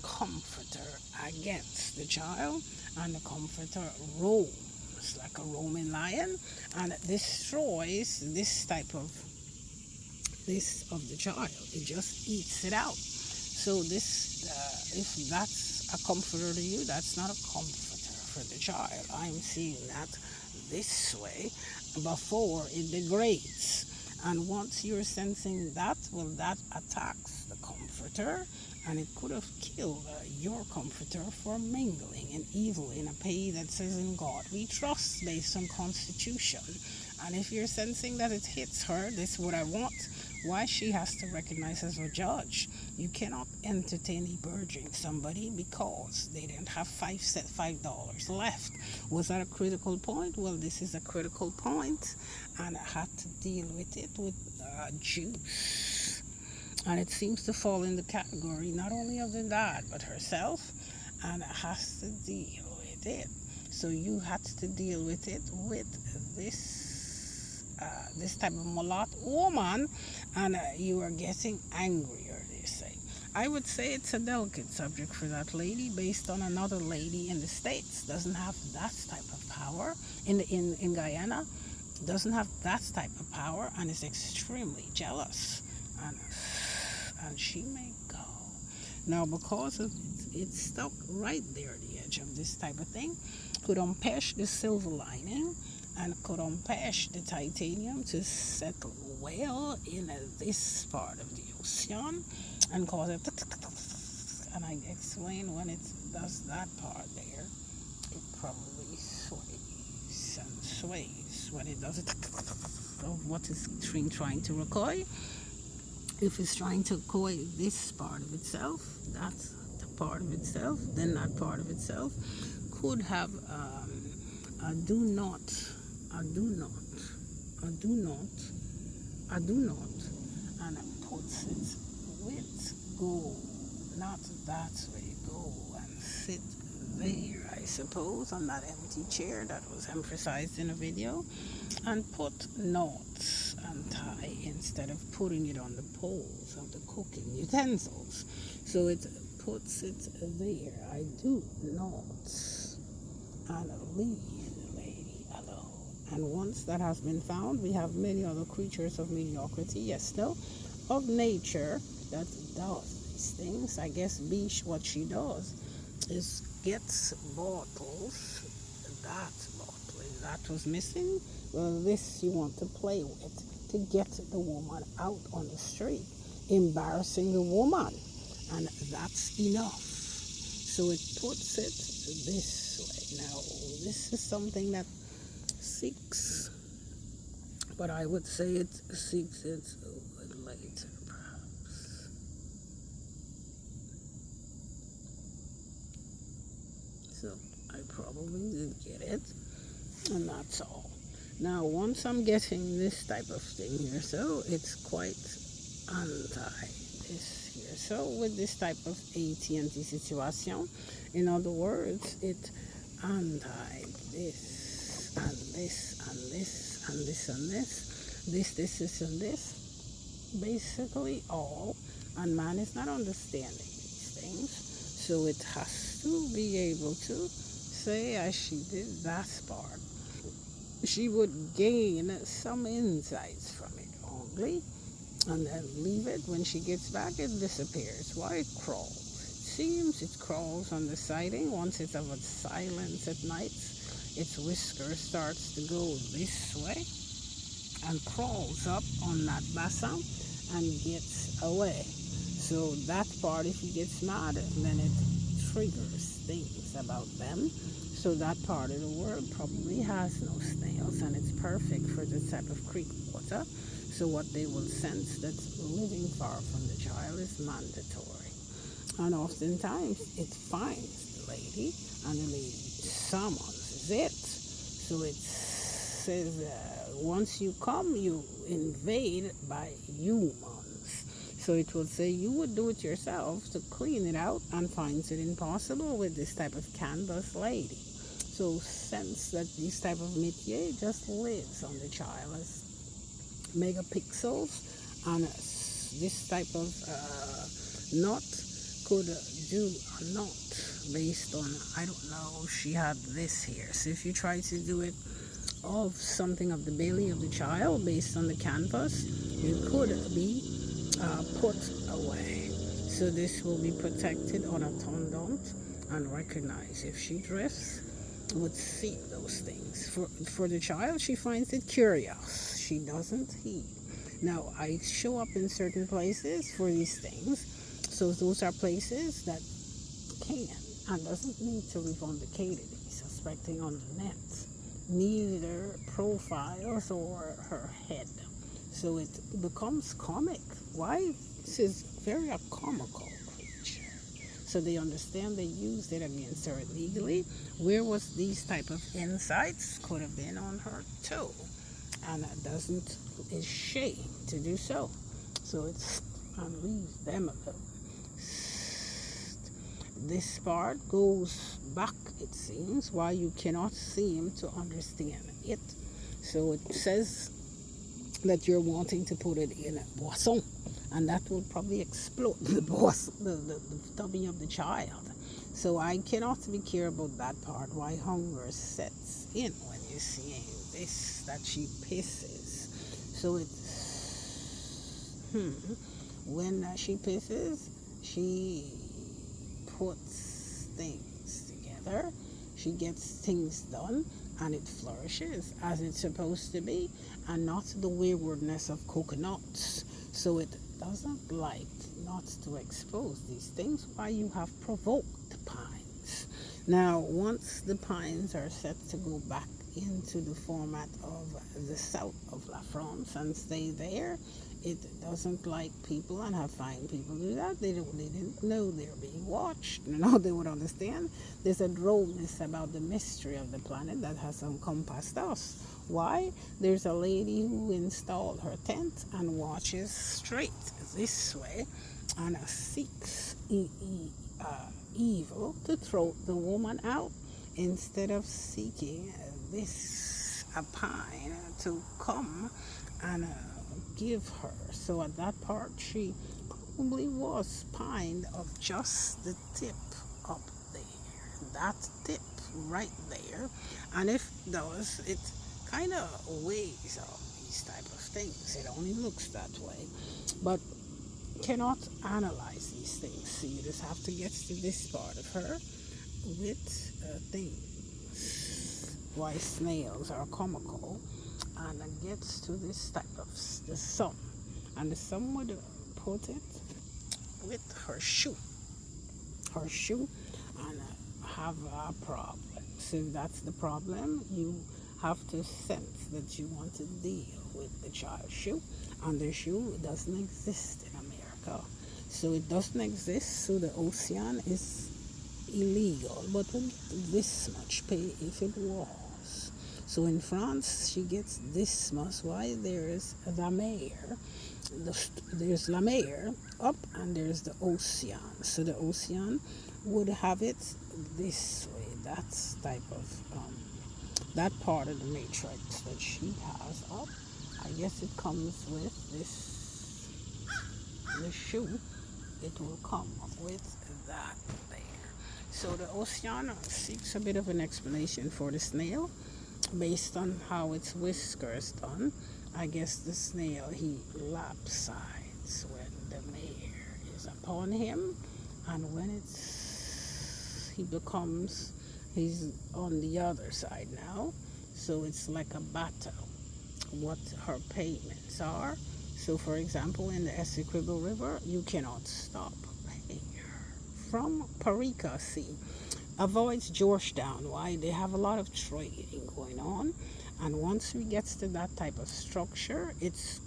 comforter against the child, and the comforter roams like a roaming lion and destroys this type of this of the child. It just eats it out. So this, if that's a comforter to you, that's not a comforter for the child. I'm seeing that this way before it degrades. And once you're sensing that, well, that attacks the comforter and it could have killed your comforter for mingling in evil in a pay that says in God we trust based on constitution. And if you're sensing that it hits her, this is what I want, why she has to recognize as a judge. You cannot entertain a burging somebody because they didn't have $5 left. Was that a critical point? Well, this is a critical point, and I had to deal with it with juice. And it seems to fall in the category not only of the dad but herself, and has to deal with it. So you had to deal with it with this type of mulatto woman, and you are getting angrier, they say. I would say it's a delicate subject for that lady based on another lady in the States. Doesn't have that type of power in Guyana, doesn't have that type of power, and is extremely jealous. And she may go. Now, because of it's stuck right there at the edge of this type of thing, could empêche the silver lining and could empêche the titanium to settle well in this part of the ocean and cause it. And I explain when it does that part there, it probably sways and sways when it does it of what is trying to recoil. If it's trying to coil this part of itself, that's the part of itself, then that part of itself could have a do not, and it puts it with go, not that way, go and sit there, I suppose, on that empty chair that was emphasized in a video, and put knots and tie instead of putting it on the poles of the cooking utensils. So it puts it there. I do knots and leave the lady alone. And once that has been found, we have many other creatures of mediocrity, yes, no, of nature that does these things. I guess Bish, what she does is gets bottles, that bottle, if that was missing, well, this you want to play with to get the woman out on the street, embarrassing the woman, and that's enough. So it puts it this way. Now, this is something that seeks, but I would say it seeks it later, perhaps. So I probably did get it, and that's all. Now, once I'm getting this type of thing here, so it's quite anti this here. So with this type of AT&T situation, in other words, it anti this and this and this and this and this and this, basically all, and man is not understanding these things, so it has to be able to say, as she did that part, she would gain some insights from it only, and then leave it. When she gets back, it disappears. Why? It crawls. It seems it crawls on the siding. Once it's of a silence at night, its whisker starts to go this way and crawls up on that bassin and gets away. So that part, if he gets mad, then it triggers things about them. So that part of the world probably has no snails, and it's perfect for this type of creek water. So what they will sense that's living far from the child is mandatory. And oftentimes it finds the lady, and the lady summons it. So it says, once you come, you invade by humans. So it will say you would do it yourself to clean it out, and finds it impossible with this type of canvas lady. So sense that this type of métier just lives on the child as megapixels, and this type of knot could do a knot based on, I don't know, she had this here. So if you try to do it of something of the belly of the child based on the canvas, you could be put away. So this will be protected on a tendant and recognized. If she drifts, would see those things. For the child, she finds it curious. She doesn't heed. Now, I show up in certain places for these things. So those are places that can and doesn't need to live on the KDD, suspecting on the net, neither profiles or her head. So it becomes comic. Why? This is very a comical creature. So they understand they used it against her illegally. Where was these type of insights? Could have been on her toe. And it doesn't, is shame to do so. So it's, and leave them alone. This part goes back, it seems, why you cannot seem to understand it. So it says that you're wanting to put it in a boisson, and that will probably explode the tummy of the child. So I cannot be clear about that part, why hunger sets in when you're seeing this, that she pisses. So it's, when she pisses, she puts things together, she gets things done, and it flourishes as it's supposed to be, and not the waywardness of coconuts. So it doesn't like not to expose these things, why you have provoked the pines. Now, once the pines are set to go back into the format of the south of La France and stay there, it doesn't like people, and have fine people do that. They didn't know they're being watched. Now they would understand. There's a drollness about the mystery of the planet that has encompassed us. Why? There's a lady who installed her tent and watches straight this way, and seeks evil to throw the woman out, instead of seeking this a pine to come and give her. So at that part, she probably was pined of just the tip up there, that tip right there. And if does, it kind of weighs on these type of things. It only looks that way, but cannot analyze these things. So you just have to get to this part of her with things. Why snails are comical, and it gets to this type of the sun, and the sun would put it with her shoe, and have a problem. So if that's the problem, you have to sense that you want to deal with the child's shoe, and the shoe doesn't exist in America. So it doesn't exist, so the ocean is illegal, but we'll get this much pay if it was. So in France, she gets this much. Why? There's la mer, there's la mer up, and there's the ocean. So the ocean would have it this way. That's type of that part of the matrix that she has up. I guess it comes with the shoe. It will come with that there. So the ocean seeks a bit of an explanation for the snail based on how its whiskers done. I guess the snail, he lapsides when the mare is upon him, and when he's on the other side now. So it's like a battle, what her payments are. So for example, in the Essequibo River, you cannot stop paying her. From Parika Sea, avoids Georgetown. Why? They have a lot of trading going on, and once we get to that type of structure, it's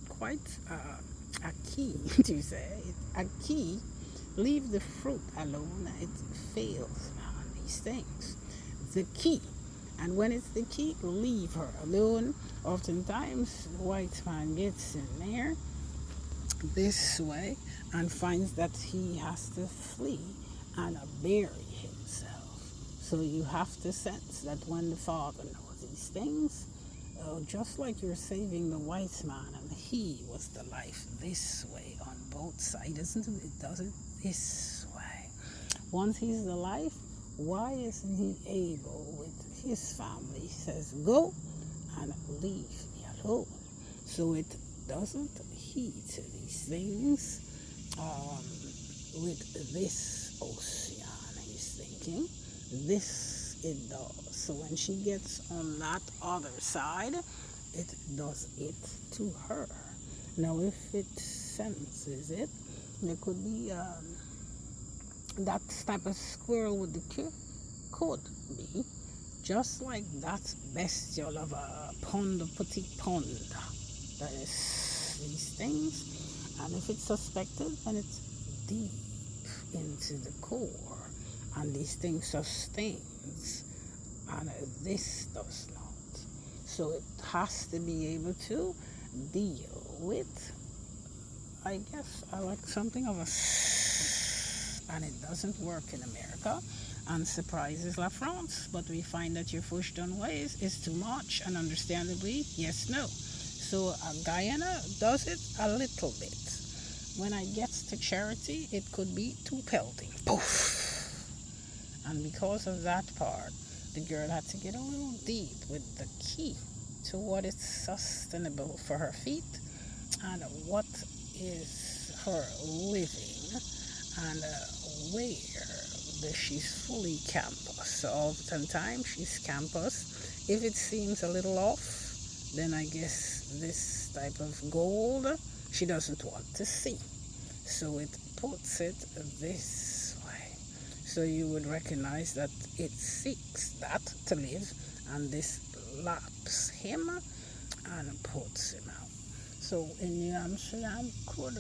quite a key to say. A key, leave the fruit alone. It fails on these things. The key, and when it's the key, leave her alone. Oftentimes, the white man gets in there this way and finds that he has to flee and bury himself. So you have to sense that when the Father knows these things, just like you're saving the white man, and he was the life this way on both sides, it does it this way. Once he's the life, why isn't he able with his family? He says, go and leave me alone. So it doesn't heed to these things with this ocean, he's thinking. This it does. So when she gets on that other side, it does it to her. Now if it senses it, There could be that type of squirrel with the cure could be just like that bestial of a pond, petit pond. That is these things. And if it's suspected, then it's deep into the core. And these things sustains. And this does not. So it has to be able to deal with, I guess, I like something of a, and it doesn't work in America, and surprises La France, but we find that your push done ways is too much, and understandably, yes, no. So Guyana does it a little bit. When I get to charity, it could be too pelting. Poof! And because of that part, the girl had to get a little deep with the key to what is sustainable for her feet and what is her living and where she's fully campus. So oftentimes she's campus. If it seems a little off, then I guess this type of gold she doesn't want to see. So it puts it this way. So you would recognize that it seeks that to live, and this laps him and puts him out. So in New Amsterdam could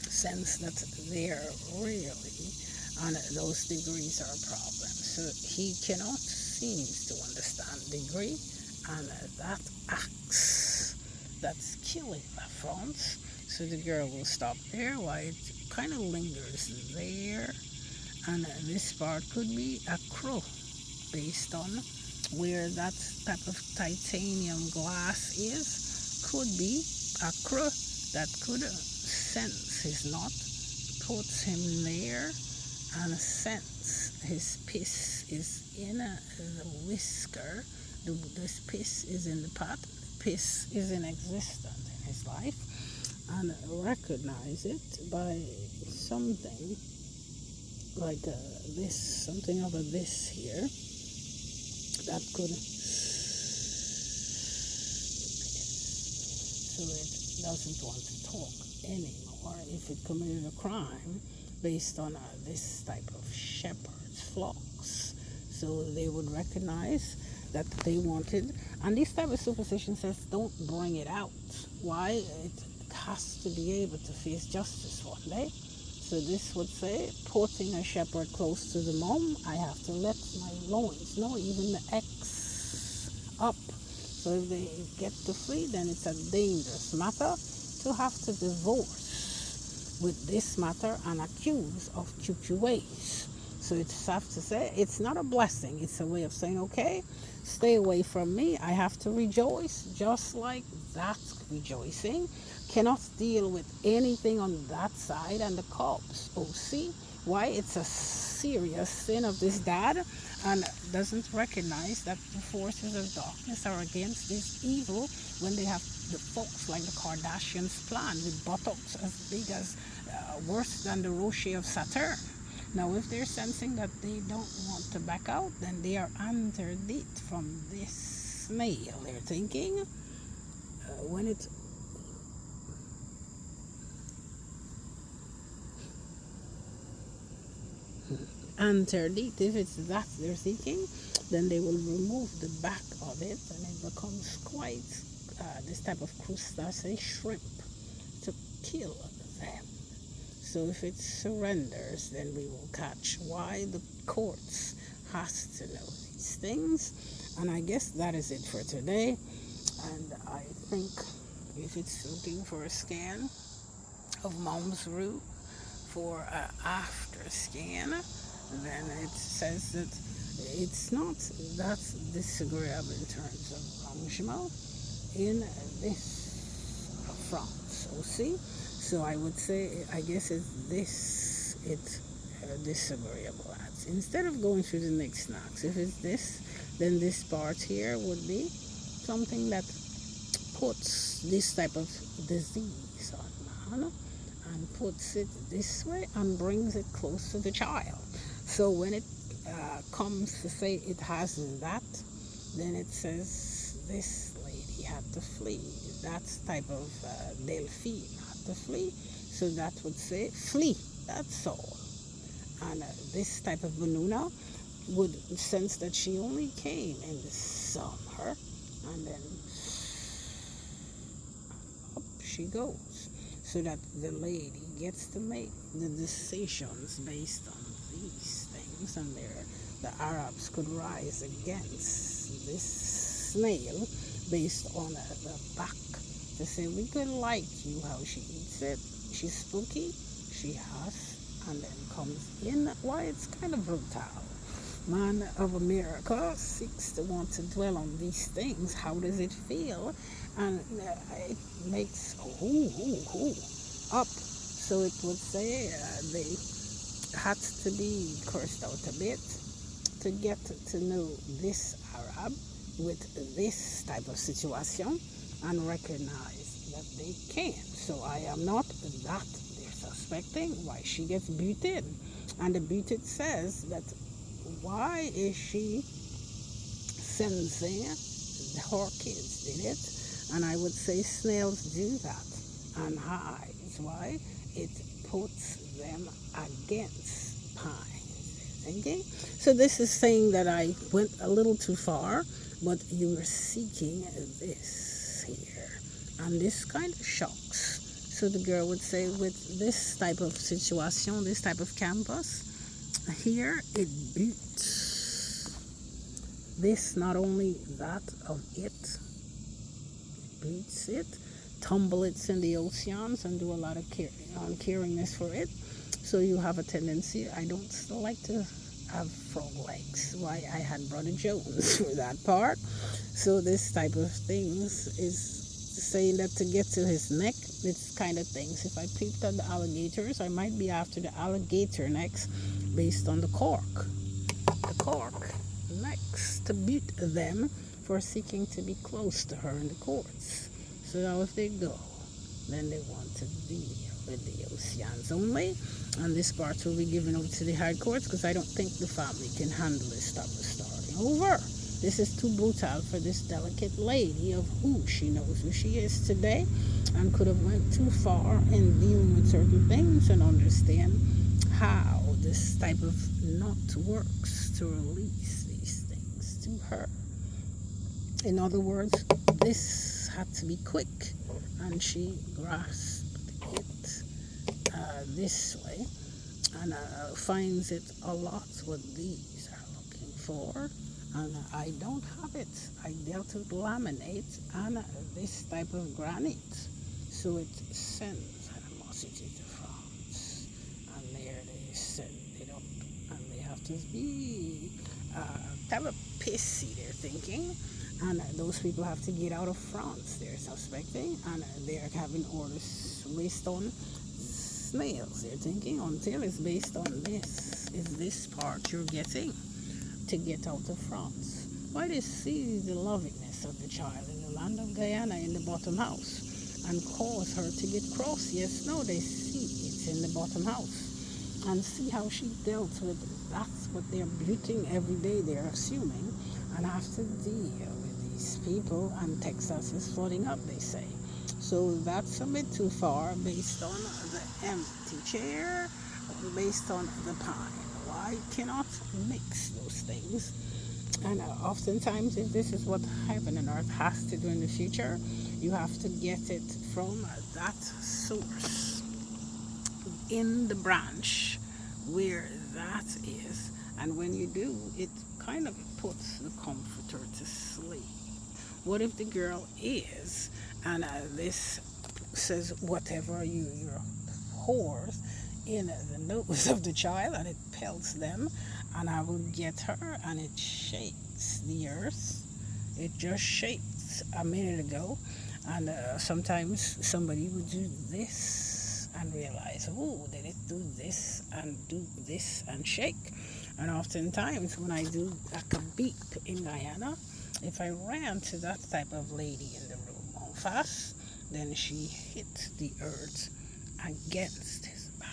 sense that they're really, and those degrees are a problem. So he cannot seem to understand degree, and that axe that's killing La France. So the girl will stop there while it kind of lingers there, and this part could be a crow based on where that type of titanium glass is. Could be a crow that could sense his knot, puts him there, and sense his piss is in the whisker. This piss is in the pot. Piss is in existence in his life, and recognize it by something like this, something of a this here that could. So it doesn't want to talk anymore if it committed a crime based on this type of shepherd's flocks. So they would recognize that they wanted, and this type of superstition says don't bring it out. Why? It has to be able to face justice one day. So this would say, putting a shepherd close to the mom, I have to let my loins know, even the X up. So if they get to flee, then it's a dangerous matter to have to divorce with this matter and accuse of QQ ways. So it's have to say, it's not a blessing. It's a way of saying, okay, stay away from me. I have to rejoice just like that rejoicing. Cannot deal with anything on that side, and the cops. Oh, see why it's a serious sin of this dad, and doesn't recognize that the forces of darkness are against this evil when they have the folks like the Kardashians plan with buttocks as big as worse than the Rocher of Saturn. Now, if they're sensing that they don't want to back out, then they are underneath from this snail. They're thinking when it underneath, if it's that they're seeking, then they will remove the back of it, and it becomes quite this type of crustacea shrimp to kill them. So if it surrenders, then we will catch why the courts has to know these things. And I guess that is it for today. And I think if it's looking for a scan of mom's root for an after scan, then it says that it's not that disagreeable in terms of arrangement in this front. So see, so I would say, I guess it's this, it's disagreeable at. Instead of going through the next knocks, if it's this, then this part here would be something that puts this type of disease on man and puts it this way and brings it close to the child. So when it comes to say it has that, then it says this lady had to flee. That type of Delphine had to flee. So that would say flee. That's all. And this type of Banuna would sense that she only came in the summer, and then up she goes. So that the lady gets to make the decisions based on these things, and the Arabs could rise against this snail based on the back to say we could like you how she eats it. She's spooky, she has, and then comes in. Why, it's kind of brutal. Man of America seeks to want to dwell on these things. How does it feel? And it makes up. So it would say they had to be cursed out a bit to get to know this Arab with this type of situation and recognize that they can. So I am not that they're suspecting why she gets booted. And the booted says that why is she sensing her kids did it? And I would say snails do that. And hives, why? It puts them against pines. Thinking? So this is saying that I went a little too far, but you were seeking this here. And this kind of shocks. So the girl would say with this type of situation, this type of campus, here it boots. This not only that of it boots it, tumble it in the oceans and do a lot of caringness for it. So you have a tendency, I don't like to have frog legs. Why, I had Brother Jones for that part. So this type of things is saying that to get to his neck, it's kind of things. If I peeped at the alligators, I might be after the alligator necks based on the cork. The cork necks to beat them for seeking to be close to her in the courts. So now if they go, then they want to deal with the oceans only. And this part will be given over to the high courts because I don't think the family can handle this type of starting over. This is too brutal for this delicate lady of who she knows who she is today and could have went too far in dealing with certain things and understand how this type of knot works to release these things to her. In other words, this had to be quick, and she grasped it this way and finds it a lot what these are looking for. And I don't have it. I dealt with laminate and this type of granite. So it sends animosity to France. And there they send it up. And they have to be kind of pissy, they're thinking. And those people have to get out of France, they're suspecting. And they're having orders based on snails, they're thinking, until it's based on this. Is this part you're getting? To get out of France. Why they see the lovingness of the child in the land of Guyana in the bottom house and cause her to get cross. Yes, no, they see it's in the bottom house and see how she dealt with it. That's what they're booting every day, they're assuming, and have to deal with these people. And Texas is flooding up, they say. So that's a bit too far based on the empty chair, based on the pine. I cannot mix those things. And oftentimes, if this is what heaven and earth has to do in the future, you have to get it from that source in the branch where that is. And when you do, it kind of puts the comforter to sleep. What if the girl is, and this says whatever your whores in the nose of the child, and it pelts them, and I will get her, and it shakes the earth. It just shakes a minute ago, and sometimes somebody would do this and realize, oh, did it do this and shake? And oftentimes when I do like a beep in Guyana, if I ran to that type of lady in the room on fast, then she hit the earth against his back.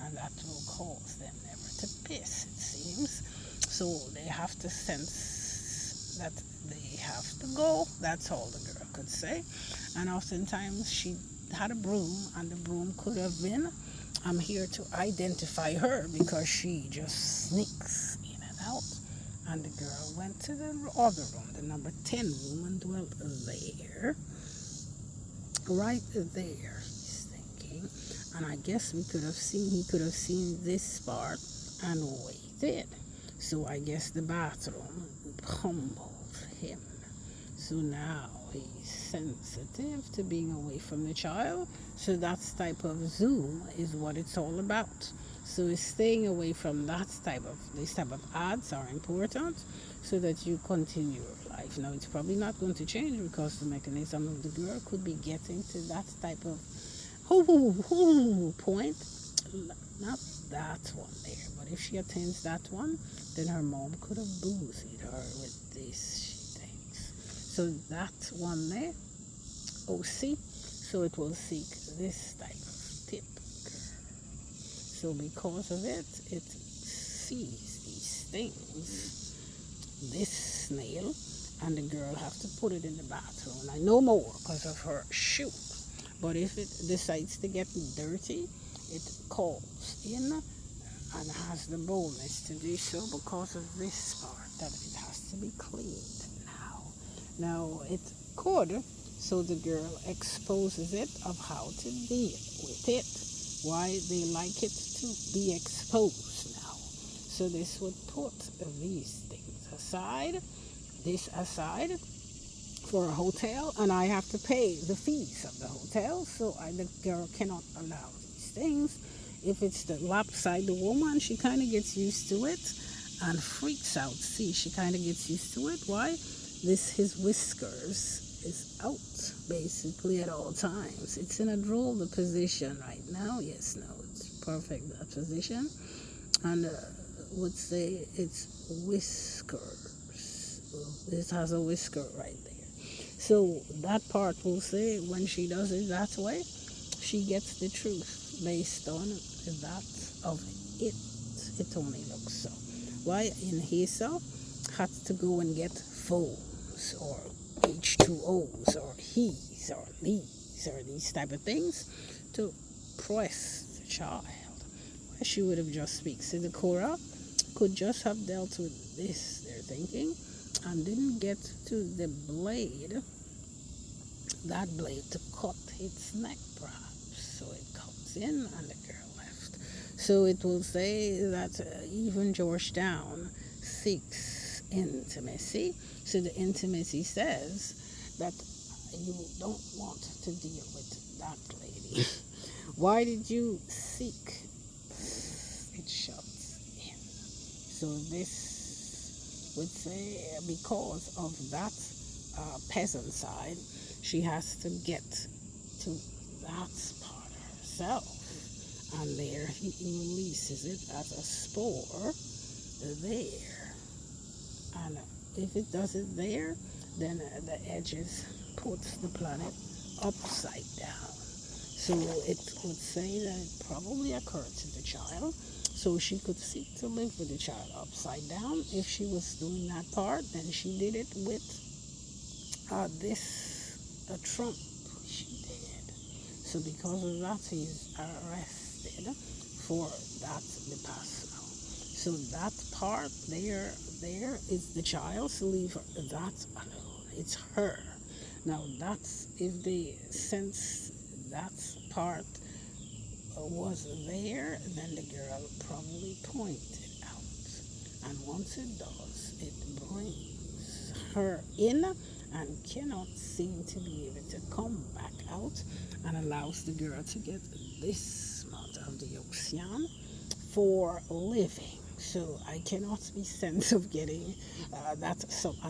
And that will cause them never to piss, it seems. So they have to sense that they have to go. That's all the girl could say. And oftentimes she had a broom, and the broom could have been, I'm here to identify her because she just sneaks in and out. And the girl went to the other room, the number 10 room, and dwelt there. Right there, he's thinking. And I guess he could have seen this part and waited. So I guess the bathroom humbled him. So now he's sensitive to being away from the child. So that type of zoom is what it's all about. So it's staying away from this type of ads are important so that you continue your life. Now it's probably not going to change because the mechanism of the girl could be getting to that type of point. Not that one there, but if she attains that one, then her mom could have boozed her with this, she thinks. So that one there, OC, so it will seek this type of tip. So because of it, it sees these things, this snail, and the girl have to put it in the bathroom. And I know more because of her shoe. But if it decides to get dirty, it calls in and has the boldness to do so because of this part that it has to be cleaned now. Now it could, so the girl exposes it of how to deal with it. Why they like it to be exposed now. So this would put these things aside, this aside for a hotel, and I have to pay the fees of the hotel, so the girl cannot allow these things. If it's the lopside, the woman, she kind of gets used to it and freaks out. See, she kind of gets used to it. Why? His whiskers is out basically at all times. It's in a droll position right now. Yes, no, it's perfect, that position. And would say it's whiskers. It has a whisker right there. So that part will say when she does it that way, she gets the truth based on that of it. It only looks so. Why in Hesa had to go and get phones or H2Os or he's or these or these type of things to press the child. Why she would have just speak. So the Korah could just have dealt with this, they're thinking, and didn't get to the blade, that blade to cut its neck perhaps. So it comes in and the girl left. So it will say that even Georgetown seeks intimacy. So the intimacy says that you don't want to deal with that lady. Why did you seek? It shuts in. So this would say because of that peasant side, she has to get to that part herself. And there he releases it as a spore there. And if it does it there, then the edges puts the planet upside down. So it would say that it probably occurred to the child. So she could seek to live with the child upside down. If she was doing that part, then she did it with a trump she did. So because of that, he's arrested for that vipassana. So that part there is the child, so leave that alone. It's her. Now that's if they sense that part was there, then the girl probably pointed out. And once it does, it brings her in and cannot seem to be able to come back out and allows the girl to get this amount of the ocean for living. So I cannot be sense of getting a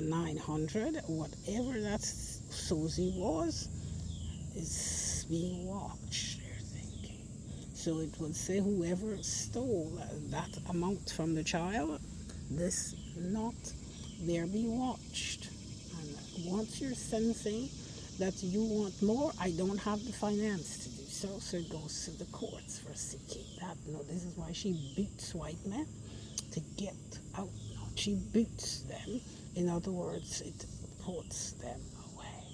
900, whatever that Susie was, is being watched, they're thinking. So it would say whoever stole that amount from the child, this not there be watched. And once you're sensing that you want more, I don't have the finance to do so, so it goes to the courts for seeking that. No, this is why she beats white men to get out. No, she beats them. In other words, it puts them away.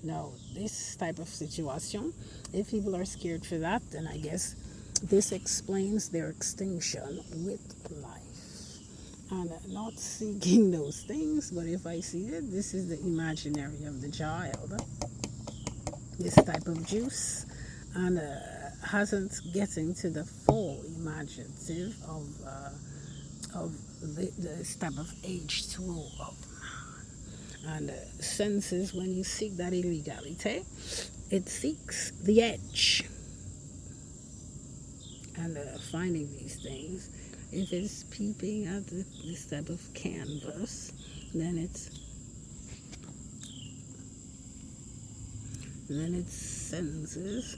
Now, this type of situation, if people are scared for that, then I guess this explains their extinction with life. And not seeking those things, but if I see it, this is the imaginary of the child. This type of juice, and hasn't getting to the full imaginative of this type of H2O of man. And senses, when you seek that illegality, it seeks the edge. And finding these things, if it's peeping at this type of canvas, then it senses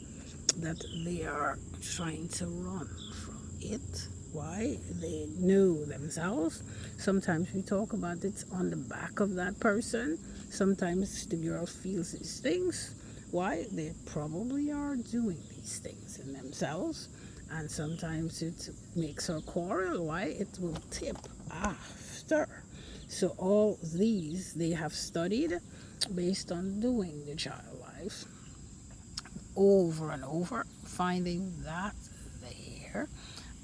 that they are trying to run from it. Why? They know themselves. Sometimes we talk about it on the back of that person. Sometimes the girl feels these things. Why? They probably are doing these things in themselves. And sometimes it makes her quarrel. Why? It will tip after. So all these they have studied based on doing the child life over and over, finding that there.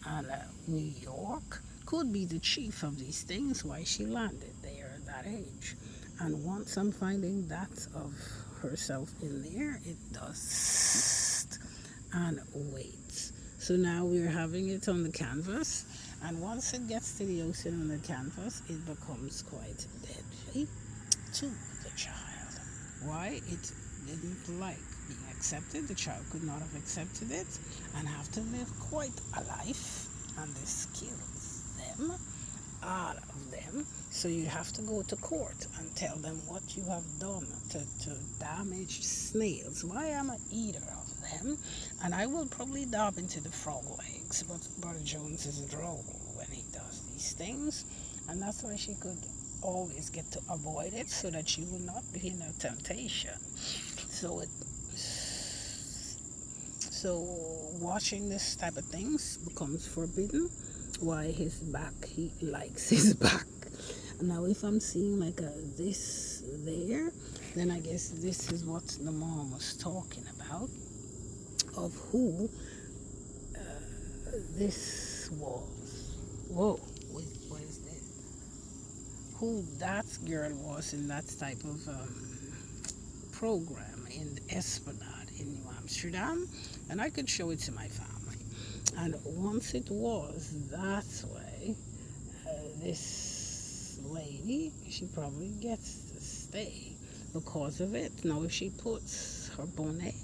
And New York could be the chief of these things, why she landed there at that age. And once I'm finding that of herself in there, it does and waits. So now we're having it on the canvas, and once it gets to the ocean on the canvas, it becomes quite deadly to the child. Why? It didn't like being accepted. The child could not have accepted it and have to live quite a life, and this kills them, all of them. So you have to go to court and tell them what you have done to damage snails. Why I'm an eater of them, and I will probably dab into the frog legs, but Brother Jones is droll when he does these things, and that's why she could always get to avoid it, so that she would not be in a temptation. So watching this type of things becomes forbidden. Why? His back, he likes his back. Now if I'm seeing like this there, then I guess this is what the mom was talking about, of who this was. Whoa, what is this? Who that girl was in that type of program in the Esplanade in New Amsterdam, and I could show it to my family. And once it was that way, this lady, she probably gets to stay because of it. Now if she puts her bonnet,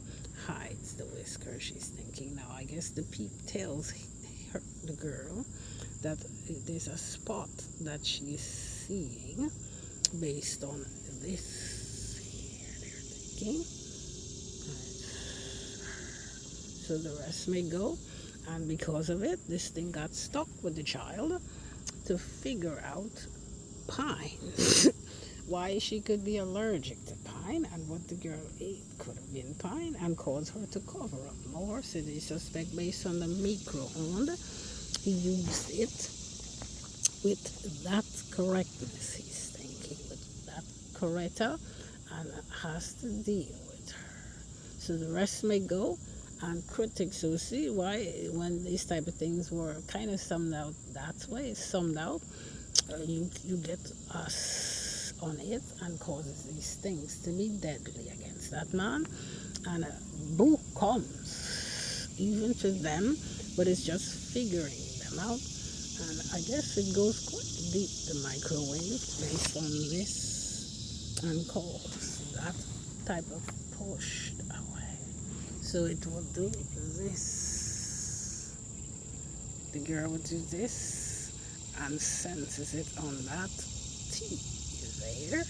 hides the whisker, she's thinking, now I guess the peep tells her, the girl, that there's a spot that she's seeing based on this here, they're thinking. So the rest may go, and because of it, this thing got stuck with the child to figure out pines. Why she could be allergic to pine, and what the girl ate could have been pine and caused her to cover up more. So they suspect, based on the micro-onde, he used it with that correctness, he's thinking, with that corrector, and has to deal with her. So the rest may go, and critics will see why, when these type of things were kind of summed out that way, you get us on it, and causes these things to be deadly against that man. And a boo comes even to them, but it's just figuring them out. And I guess it goes quite deep, the microwave, based on this, and cause that type of pushed away. So it will do this. The girl will do this and senses it on that tea there.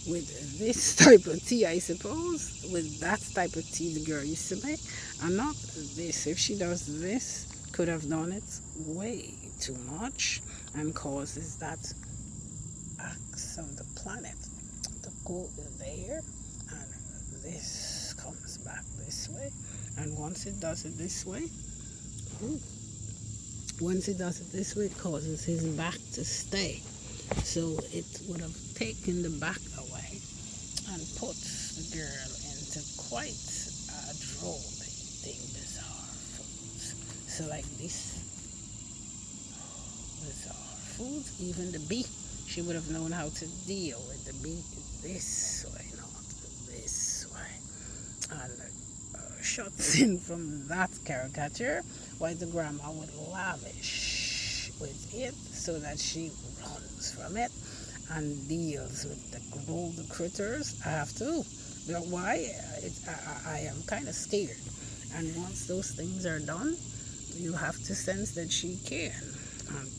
With this type of tea, I suppose, with that type of tea the girl used to make, and not this. If she does this, could have done it way too much, and causes that axe of the planet to go there, and this comes back this way. And once it does it this way, it causes his back to stay. So it would have taken the back away, and puts the girl into quite drolling, bizarre foods. So like this bizarre foods, even the bee, she would have known how to deal with the bee this way, not this way. And shots in from that caricature, why the grandma would lavish with it so that she runs from it and deals with all the critters. I have to. Why? I am kind of scared. And once those things are done, you have to sense that she can. And,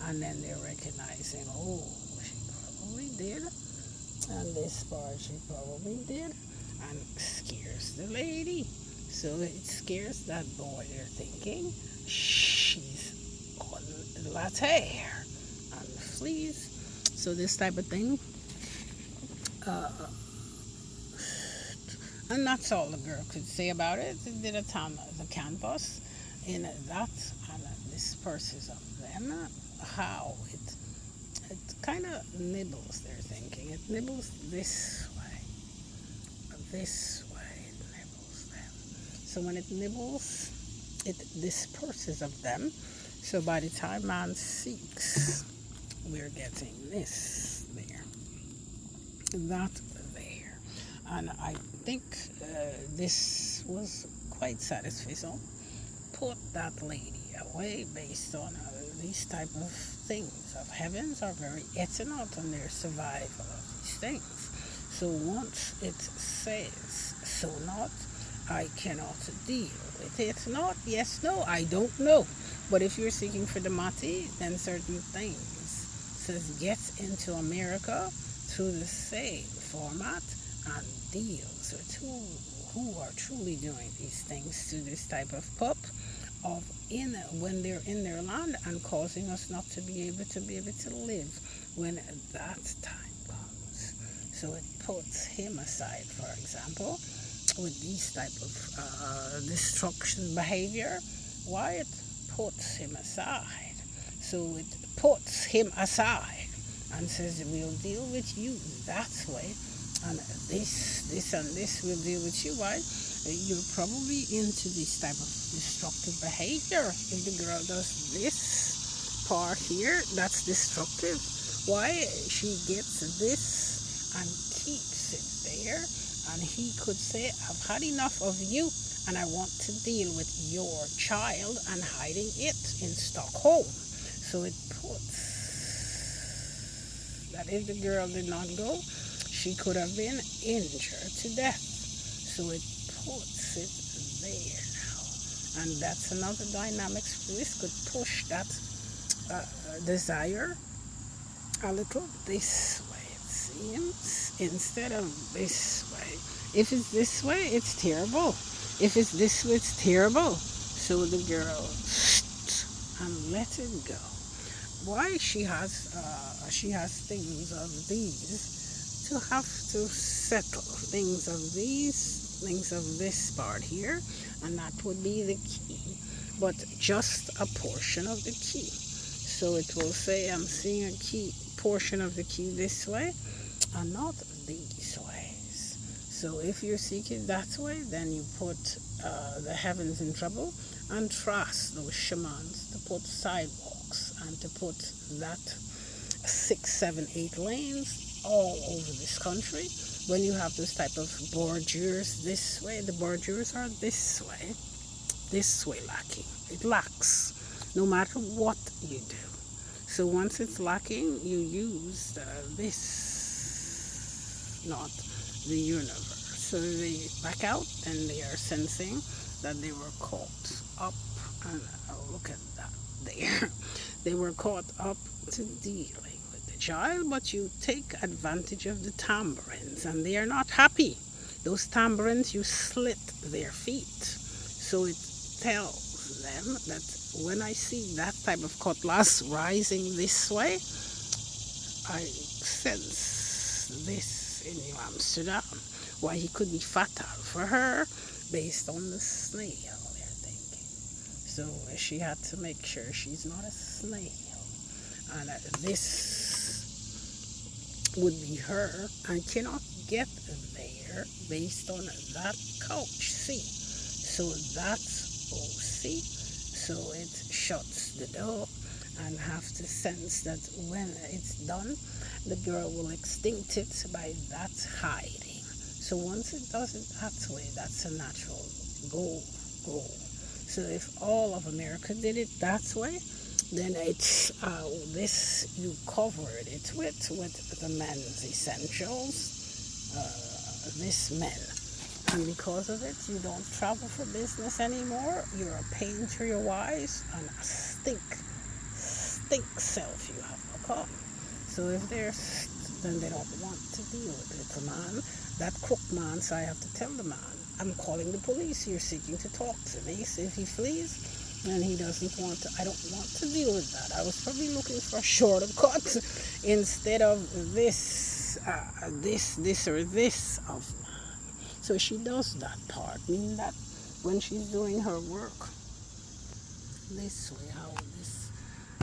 and then they're recognizing, oh, she probably did. And this part she probably did. And scares the lady. So it scares that boy. They're thinking she's on the latte and fleas. So this type of thing. And that's all the girl could say about it. They did a ton of the canvas in that, and this purses of them. How it kind of nibbles their thinking. It nibbles this way it nibbles them. So when it nibbles, it disperses of them. So by the time man seeks, we're getting this there, that there. And I think this was quite satisfying. Put that lady away based on these type of things of heavens are very eternal on their survival of these things. So once it says so not, I cannot deal with it. Not, yes, no, I don't know. But if you're seeking for the mati, then certain things says get into America through the same format and deals with who are truly doing these things to this type of pup of when they're in their land and causing us not to be able to live when that time comes. So it puts him aside, for example, with these type of destruction behavior. Why it puts him aside? So it puts him aside and says we'll deal with you that way, and this and this will deal with you. Why? You're probably into this type of destructive behavior. If the girl does this part here, that's destructive. Why? She gets this and keeps it there, and he could say, I've had enough of you, and I want to deal with your child and hiding it in Stockholm. So it puts that if the girl did not go, she could have been injured to death. So it puts it there now. And that's another dynamics. This could push that desire a little this way, it seems, instead of this way. If it's this way, it's terrible. If it's this way, it's terrible. So the girl and let it go. Why she has things of these to have to settle things of these, things of this part here, and that would be the key, but just a portion of the key. So it will say I'm seeing a key portion of the key this way and not these ways. So if you're seeking that way, then you put the heavens in trouble and trust those shamans to put sidewalks and to put that 6, 7, 8 lanes all over this country. When you have this type of bordures this way, the bordures are this way lacking. It lacks no matter what you do. So once it's lacking, you use this, not the universe. So they back out and they are sensing that they were caught up, and look at that there. They were caught up to dealing with the child, but you take advantage of the tambourines and they are not happy. Those tambourines, you slit their feet. So it tells them that when I see that type of cutlass rising this way, I sense this in New Amsterdam. Why he could be fatal for her based on the snail, they're thinking. So she had to make sure she's not a snail. And this would be her and cannot get there based on that couch. See? So that's OC. So it shuts the door and have to sense that when it's done, the girl will extinct it by that hiding. So once it does it that way, that's a natural goal. So if all of America did it that way, then it's this you covered it with the men's essentials, this men. And because of it, you don't travel for business anymore. You're a pain to your wives and a stink self you have become. So if then they don't want to deal with it. A man, that crook man, so I have to tell the man, I'm calling the police. You're seeking to talk to me. So if he flees, and he doesn't want to, I don't want to deal with that. I was probably looking for a shortcut instead of this or this of mine. So she does that part, meaning that when she's doing her work this way, how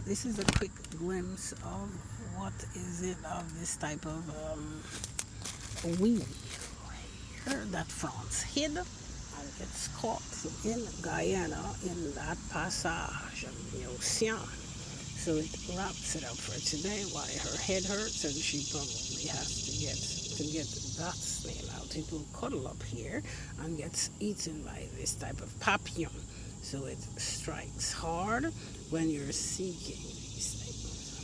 this is a quick glimpse of what is it of this type of weave here that France hid and gets caught in Guyana in that passage of the ocean. So it wraps it up for today. Why her head hurts and she probably has to get that snail out. It will cuddle up here and gets eaten by this type of papillon. So it strikes hard when you're seeking